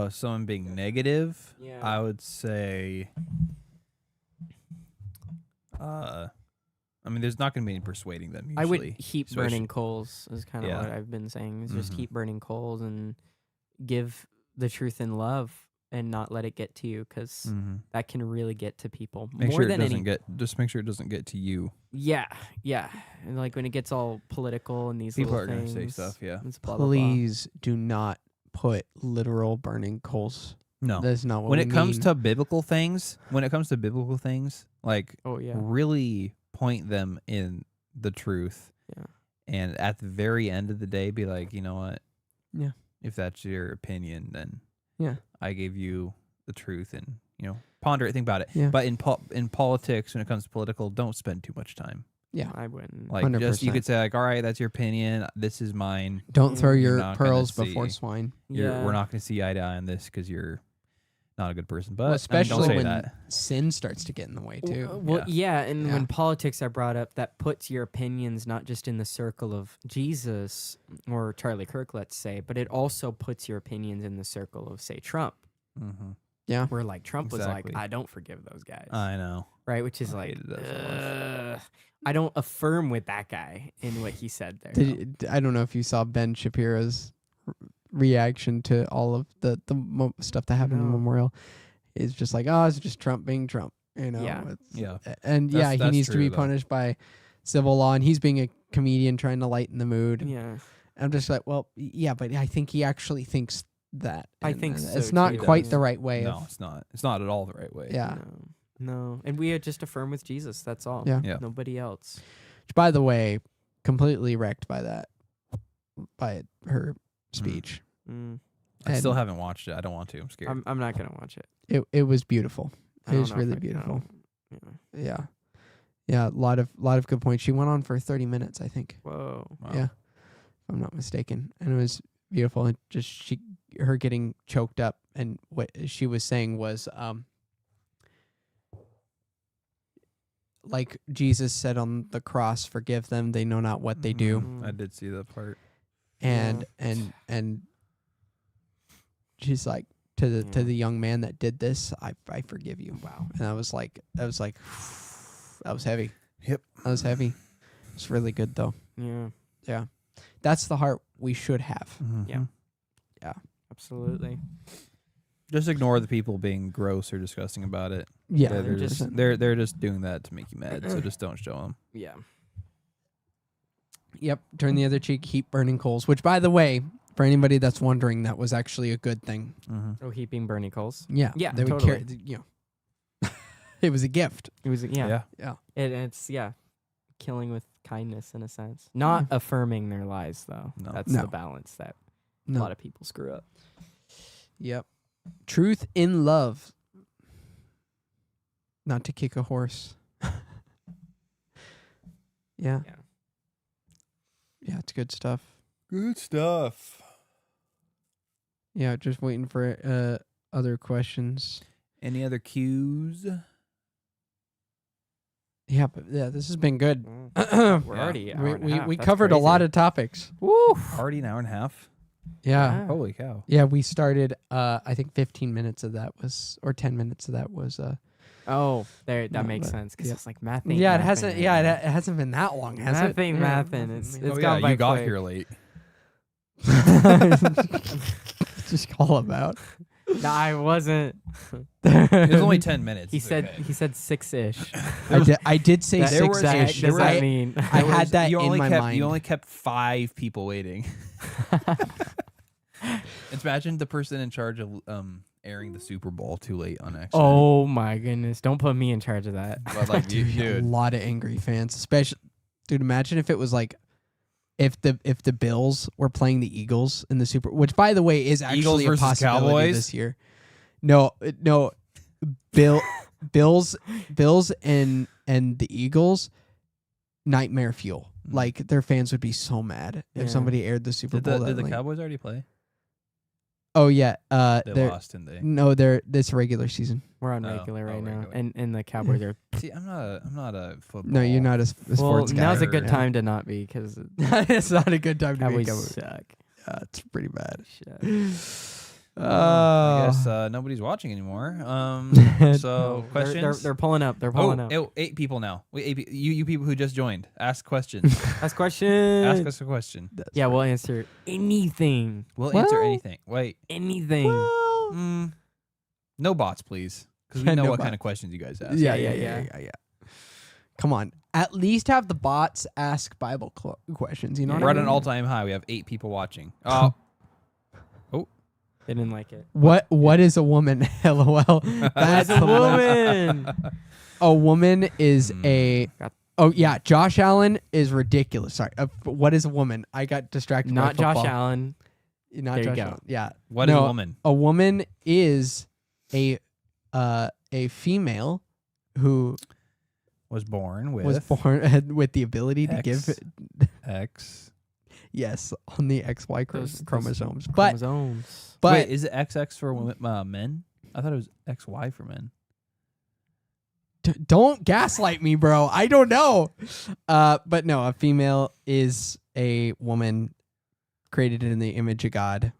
Someone being negative, Yeah. I would say, there's not going to be any persuading them usually. I would heap especially- burning coals is kind of Yeah. what I've been saying. Is just Mhm. keep burning coals and give the truth in love and not let it get to you, because Mhm. that can really get to people Make more sure it than doesn't any. just make sure it doesn't get to you. Yeah, and like when it gets all political and these People little are going to say things, stuff, yeah. it's blah, blah, blah. Please do not put literal burning coals. No. That's not what When we it comes mean. to biblical things, like Oh yeah, really point them in the truth. Yeah. And at the very end of the day, be like, you know what? Yeah. If that's your opinion, then Yeah. I gave you the truth, and ponder it, think about it. Yeah. But in politics, when it comes to political, don't spend too much time. Yeah. I wouldn't. Like, just you 100%. could say like, all right, that's your opinion. This is mine. Don't throw You're your not gonna pearls see- before swine. Yeah, We're not going to see eye to eye on this because you're not a good person. But Well, especially don't say when that. sin starts to get in the way too. Well, yeah, and Yeah. when politics are brought up, that puts your opinions not just in the circle of Jesus or Charlie Kirk, let's say, but it also puts your opinions in the circle of, say, Trump, Mm-hmm. Yeah. where like Trump was Exactly. like, I don't forgive those guys, I know. right? Which is I like, hated that so much. I don't affirm with that guy in what he said there. I don't know if you saw Ben Shapiro's reaction to all of the stuff that happened in the No. memorial. It's just like, oh, it's just Trump being Trump, Yeah. Yeah. And That's he needs to true, be though. punished by civil law, and he's being a comedian trying to lighten the mood. Yeah, I'm just like, well, yeah, but I think he actually thinks that. I and think it's so, not too. quite Yeah. the right way. No, it's not. It's not at all the right way. Yeah. no, and we just affirm with Jesus. That's all. Yeah. Yeah. Nobody else. Which, by the way, completely wrecked by her speech. Mm. I still And haven't watched it. I don't want to. I'm scared. I'm not gonna watch it. It was beautiful. I It don't was know if really I- beautiful. Yeah. Yeah, a lot of good points. She went on for 30 minutes, I think. Whoa. Wow. Yeah, if I'm not mistaken, and it was beautiful. And just her getting choked up, and what she was saying was, like Jesus said on the cross, "Forgive them; they know not what they do." Mhm. I did see that part. And Yeah. and she's like to Yeah. the young man that did this, I forgive you. Wow. And I was like, that was heavy. Yep. That was heavy. It's really good though. Yeah. That's the heart we should have. Yeah. Absolutely. Just ignore the people being gross or disgusting about it. Yeah. they're they're just 100%. they're just doing that to make you mad. So just don't show them. Yeah. Yep. Turn the other cheek, heap burning coals. Which, by the way, For anybody that's wondering, that was actually a good thing. Oh, heaping Bernie coals. Yeah. Yeah, They would totally. carry, it was a gift. It was yeah. Yeah. It's killing with kindness in a sense. Not affirming their lies though. No. That's No. the balance that No. a lot of people screw up. Yep. Truth in love. Not to kick a horse. Yeah. Yeah, it's good stuff. Good stuff. Yeah, just waiting for other questions. Any other cues? Yeah, but this has been good. We're already an hour and a half. We That's covered a lot crazy. of topics. Woo. Already an hour and a half? Yeah. Holy cow. Yeah, we started I think 15 minutes of that was or 10 minutes of that was Oh, there. That No, makes but- sense because yeah. it's like math. Ain't yeah, it mathing hasn't right yeah, now. it hasn't been that long, has Math it? ain't Yeah. mathing. It's Oh, gone by you got quick. here late. Just call him out. No, I wasn't. It was only 10 minutes. He It's said okay. he said 6-ish. I did say That- there was- 6-ish. Does there that was- mean? I There had was- that you in only my kept, mind. You only kept 5 people waiting. Imagine the person in charge of airing the Super Bowl too late on accident. Oh my goodness! Don't put me in charge of that. But like, A dude. lot of angry fans, especially dude. Imagine if it was like if the Bills were playing the Eagles in the Super, which by the way is Eagles actually a versus possibility Cowboys? this year. No, Bills and the Eagles, nightmare fuel. Like their fans would be so mad Yeah. if somebody aired the Super Did Bowl. the, that, did the like- Cowboys already play? Oh yeah, They they're lost, didn't they? no, they're this regular season. We're on Oh, regular right now, regular. and the Cowboys are. See, I'm not a football. No, you're not a Well, sports guy. now's a good Yeah. time to not be because It's not a good time to be a Cowboys Cowboys. suck. Yeah, it's pretty bad. I guess nobody's watching anymore. So No, questions. They're pulling up. They're pulling up. 8 people now. Wait, 8 you people who just joined, ask questions. Ask questions. Ask us a question. Yeah, we'll answer anything. We'll Well- answer anything. Wait, Anything. no bots, please, because we Yeah, know no what kind bots. of questions you guys ask. Yeah. Come on, at least have the bots ask Bible questions. You know, Yeah. what We're I at an mean? all-time high. We have 8 people watching. Oh, They didn't like it. What is a woman? LOL. That's As a hilarious. woman. A woman is Hmm. a. Got- Oh yeah, Josh Allen is ridiculous. Sorry, what is a woman? I got distracted. Not by Josh football. Allen. Not There you Josh go. Allen. Yeah, what is No, a woman? a woman is a female who Was born with was born with the ability to give X. yes on the XY Those chromosomes. Chromosomes. But Wait, is it XX for women, men? I thought it was XY for men. don't gaslight me, bro. I don't know. But no, a female is a woman created in the image of God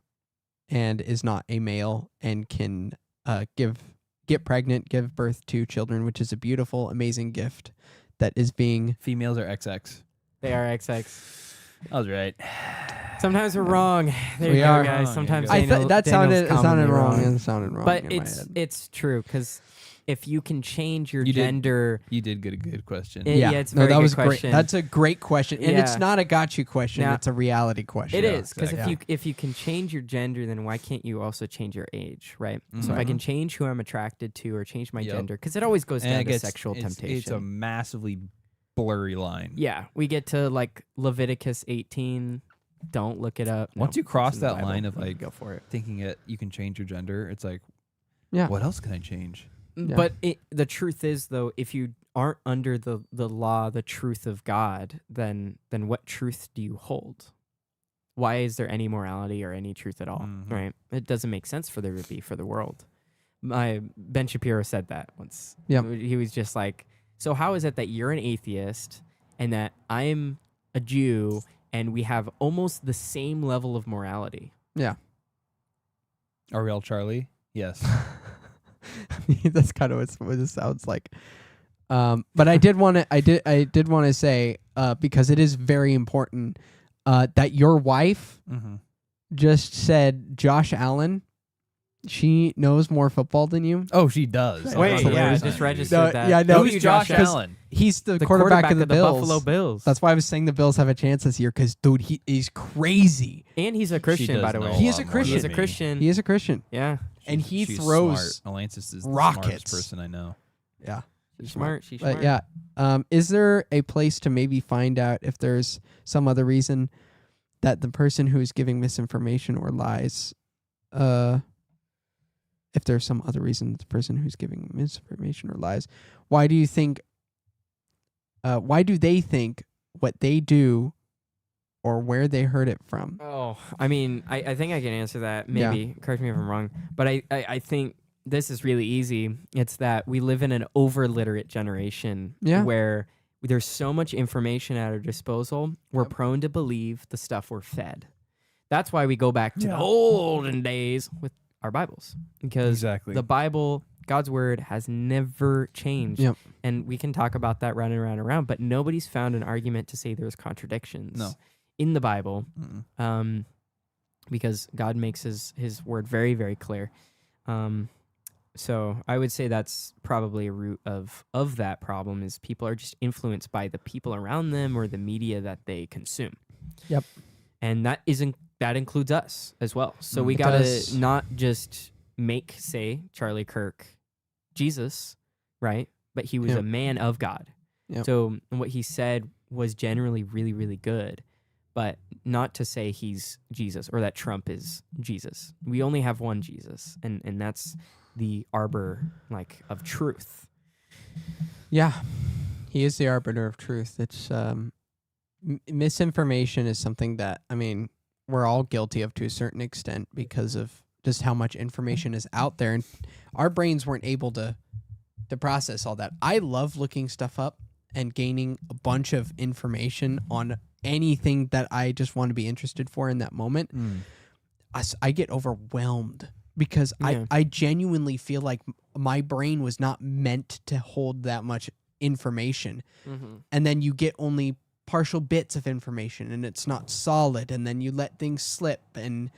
and is not a male and can get pregnant, give birth to children, which is a beautiful, amazing gift that is being Females are XX. They are XX. I was right. Sometimes we're wrong. There We you go, are guys. wrong. Sometimes I Daniel, that Daniel's sounded commonly wrong. It sounded wrong. But in my head. it's true because if you can change your You did. gender, You did get a good question. Yeah, it's a no, very that good was question. great. That's a great question, and it's Yeah. not a got you question. Now- It's a reality question. it Yeah, is because exactly. if you can change your gender, then why can't you also change your age, right? So if I Mhm. can change who I'm attracted to or change my Yep. gender, because it always goes And down it to gets, sexual temptation. It's a massively blurry line. Yeah, we get to like Leviticus 18. Don't look it up. Once No, you cross it's in the that Bible. line of You can like go for it. thinking it, you can change your gender. It's like, Yeah. what else can I change? Yeah. But the truth is, though, if you aren't under the law, the truth of God, then what truth do you hold? Why is there any morality or any truth at all? Mhm. Right? It doesn't make sense for there to be for the world. Ben Shapiro said that once. Yep. He was just like, so how is it that you're an atheist and that I'm a Jew and we have almost the same level of morality? Yeah. Are we all Charlie? Yes. That's kind of what this sounds like. But I did want to say because it is very important that your wife Mm-hmm. just said Josh Allen She knows more football than you. Oh, she does. Wait, Wait, That's yeah, I hilarious. just Dude. registered No, that. yeah, no. Who's Josh Allen? He's the, The quarterback of the Bills. Buffalo Bills. That's why I was saying the Bills have a chance this year because, dude, he's crazy. And he's a Christian, does by the know way. a He is lot a more Christian. than He's a me. Christian. He is a Christian. Yeah. And he She's throws smart. Alliance is the rockets. smartest person I know. Yeah. She's smart. She's But smart. yeah, is there a place to maybe find out if there's some other reason that the person who is giving misinformation or lies, if there's some other reason that the person who's giving misinformation or lies, why do you think? Why do they think what they do, or where they heard it from? Oh, I mean, I think I can answer that. Yeah. Maybe. Correct me if I'm wrong. But I think this is really easy. It's that we live in an over-literate generation Yeah. where there's so much information at our disposal. We're Yep. prone to believe the stuff we're fed. That's why we go back to the Yeah. olden days with our Bibles. Because Exactly. the Bible, God's word, has never changed. Yep. And we can talk about that round and round and round, but nobody's found an argument to say there's contradictions No. in the Bible. Mm-mm. Because God makes his word very, very clear. So I would say that's probably a root of that problem is people are just influenced by the people around them or the media that they consume. Yep. And that includes us as well. So we It got does. to not just make, say, Charlie Kirk Jesus, right? But he was Yep. a man of God. Yep. So what he said was generally really, really good. But not to say he's Jesus or that Trump is Jesus. We only have one Jesus, and that's the arbor of truth. Yeah, he is the arbiter of truth. It's misinformation is something that we're all guilty of to a certain extent because of just how much information is out there, and our brains weren't able to process all that. I love looking stuff up and gaining a bunch of information on anything that I just want to be interested for in that moment. I get overwhelmed because Yeah. I genuinely feel like my brain was not meant to hold that much information. And then you get only partial bits of information and it's not solid, and then you let things slip, and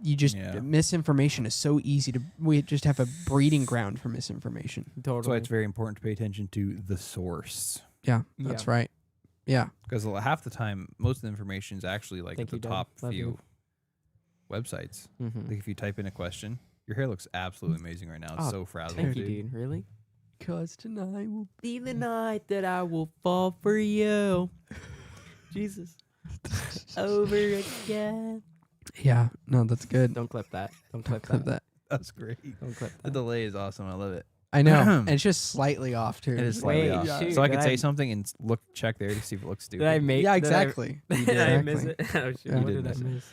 you just misinformation is so easy to we just have a breeding ground for misinformation. Totally. That's why it's very important to pay attention to the source. Yeah, that's right. Yeah. Because half the time, most of the information is actually Thank at the you, Dad. top Love few you. websites. Mhm. Like if you type in a question, your hair looks absolutely amazing right now. It's Oh, so frazzled. Thank you, dude. dude. Really? Cause tonight will Be the night that I will fall for you. Jesus. Over again. Yeah, no, that's good. Don't clip that. Don't clip Clip that. that. That's great. Don't clip The that. delay is awesome. I love it. I know. And it's just slightly off too. It is slightly Wait, off. shoot, So I did could I- say something and check there to see if it looks stupid. Did I make? Yeah, did I- exactly. Did I miss Exactly. it? Oh, shoot. Yeah. What You did I did miss?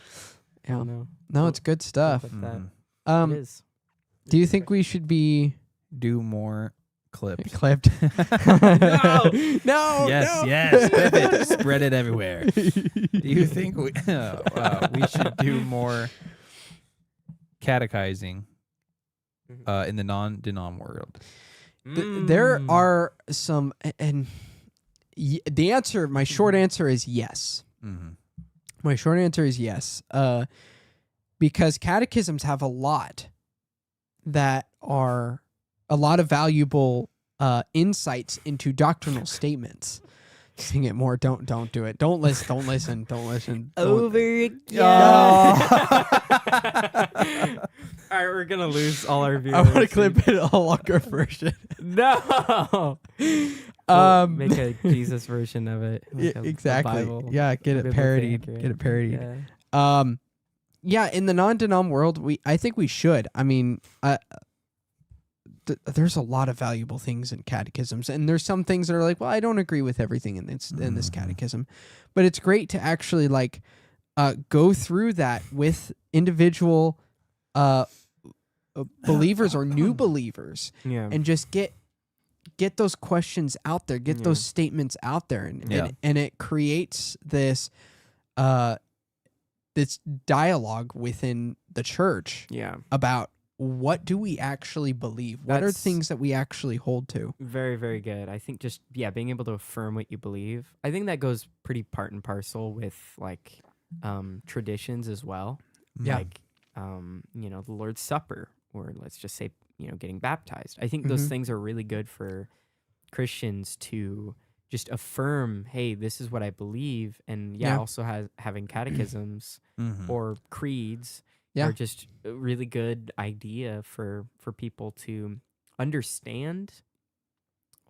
Yeah. Oh, no. No, it's good stuff. Don't clip that. Mhm. It is. Do you think we should be Do more clips. clipped? No! No. Yes, no. yes. Clip it. Spread it everywhere. Do you think we should do more catechizing in the non-denom world? There are some, and the answer, my short answer is yes. Mm-hmm. My short answer is yes. Because catechisms have a lot that are a lot of valuable insights into doctrinal statements. Sing it more. Don't do it. Don't listen. Don't listen. Don't listen. Over again. Oh. All right, we're gonna lose all our viewers. I want to clip it a longer version. No. Um, Make a Jesus version of it. Yeah, like a exactly. Bible, Yeah, get it biblically parodied. accurate. Get it parodied. Yeah. Yeah, in the non-denom world, I think we should. I mean, there's a lot of valuable things in catechisms, and there's some things that are like, well, I don't agree with everything in this catechism, but it's great to actually go through that with individual believers or new believers, Yeah. and just get those questions out there, get Yeah. those statements out there, and it creates this this dialogue within the church Yeah. about what do we actually believe? What are That's- things that we actually hold to? Very, very good. I think just being able to affirm what you believe. I think that goes pretty part and parcel with traditions as well. Yeah. Like the Lord's Supper or let's just say, getting baptized. I think those Mhm. things are really good for Christians to just affirm, hey, this is what I believe. And Yeah. also having catechisms Mhm. or creeds Yeah. are just a really good idea for people to understand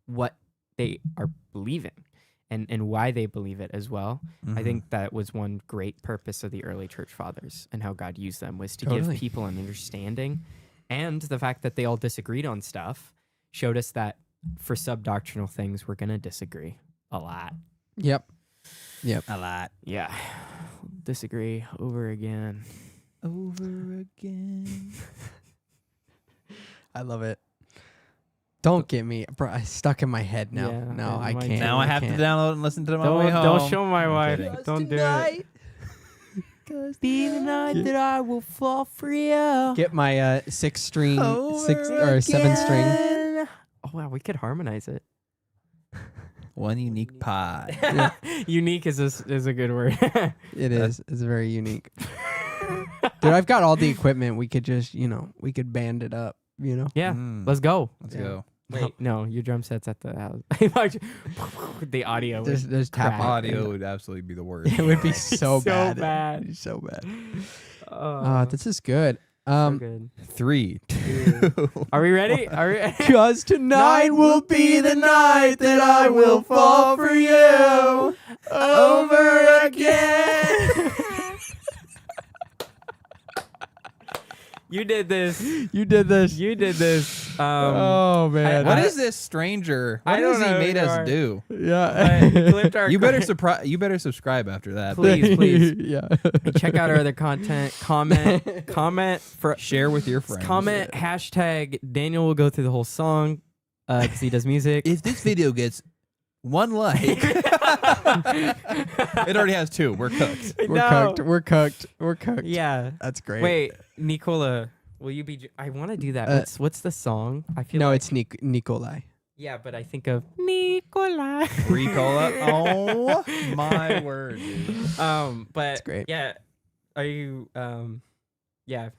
what they are believing and why they believe it as well. I Mhm. think that was one great purpose of the early church fathers and how God used them was to Totally. give people an understanding. And the fact that they all disagreed on stuff showed us that for sub-doctrinal things, we're going to disagree a lot. Yep. a lot. Yeah. Disagree over again. Over again. I love it. Don't get me, bro. It's stuck in my head now. Yeah, No, and I mine can't. too. Now I have to can't. download and listen to it on my way home. Don't show my I'm wife. kidding. Don't do it. Be the night that I will fall for you. Get my 6-string, Over 7-string. Oh wow, we could harmonize it. One unique pod. Yeah. Unique is a good word. It is. It's very unique. Dude, I've got all the equipment. We could just, we could band it up. Yeah, Mm. let's go. Let's Yeah. go. Wait, no, your drum set's at the house. The audio. There's tap crap. Audio would absolutely be the worst. It would be so So bad. bad. It'd be so bad. Oh, This is good. so good. 3, 2. Are we ready? Are we ready? Cause tonight will be the night that I will fall for you over again. You did this. You did this. You did this. Oh man. What is this stranger? I What don't has he know made who you us are. do? Yeah. But clipped our You better subscribe after that. Please. Yeah. check out our other content. Comment for Share with your friends. comment hashtag Daniel will go through the whole song because he does music. If this video gets 1 like, it already has 2. We're cooked. We're cooked. Yeah. That's great. Wait, Nicola, will you be? I want to do that. What's the song? I feel No, like, it's Nikolai. yeah, but I think of Nicola. Ricola. Oh my word. Dude. But That's great. Yeah, are you? Yeah,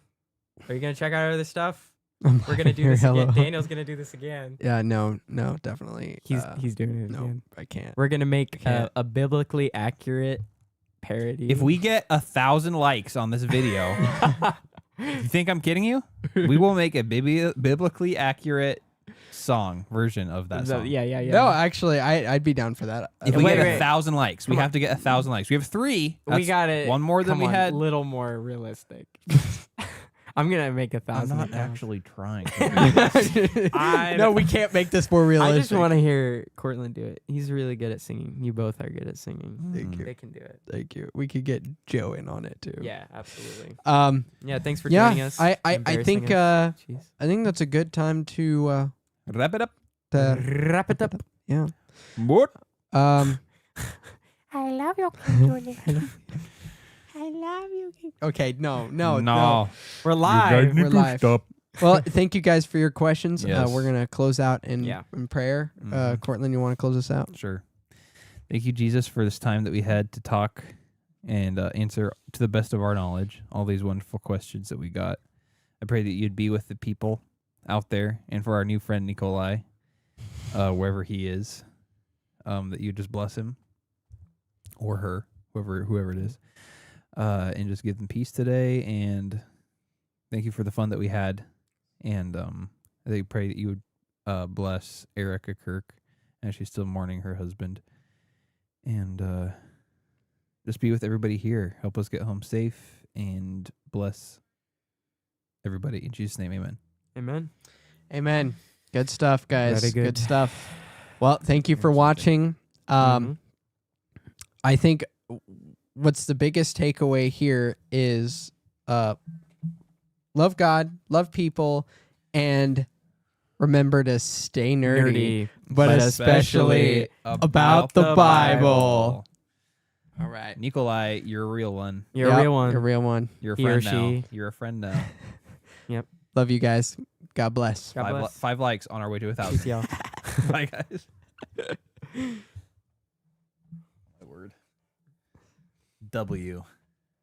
are you gonna check out our other stuff? We're gonna do this again. Daniel's gonna do this again. Yeah, no, definitely. He's doing it no, again. I can't. We're gonna make Can't. a biblically accurate parody. If we get 1,000 likes on this video, you think I'm kidding you? We will make a biblically accurate song version of that song. yeah. No, actually, I'd be down for that. If we Wait, get wait. 1,000 likes, we Come have to get 1,000 likes. We have 3. we That's got it. one more than Come we on, had. little more realistic. I'm gonna make I'm 1,000. not account. actually trying. To do this. No, we can't make this more realistic. I just want to hear Cortland do it. He's really good at singing. You both are good at singing. Thank you. They can do it. Thank you. We could get Joe in on it too. Yeah, absolutely. Yeah, Thanks for joining us. I Embarrassing think us. Jeez. I think that's a good time to Wrap it up. Wrap it up. yeah. What? I love you, Julie. I love you. Okay, no. We're live. We're live. Stop. Well, thank you guys for your questions. Yes. We're gonna close out in prayer. Mhm. Cortland, you want to close us out? Sure. Thank you, Jesus, for this time that we had to talk and answer to the best of our knowledge all these wonderful questions that we got. I pray that you'd be with the people out there and for our new friend Nikolai, wherever he is, that you just bless him or her, whoever it is, and just give them peace today. And thank you for the fun that we had. And I pray that you would bless Erica Kirk as she's still mourning her husband. And just be with everybody here. Help us get home safe and bless everybody. In Jesus' name, amen. Amen. Amen. Good stuff, guys. Very good. Stuff. Well, thank you for watching. Mhm. I think what's the biggest takeaway here is love God, love people, and remember to stay nerdy, but especially about the Bible. All right. Nikolai, you're a real one. You're a real one. You're a real one. You're a He or friend now. she. You're a friend now. Love you guys. God bless. God bless. 5 likes on our way to 1,000. Peace, y'all. Bye, guys. My word. W.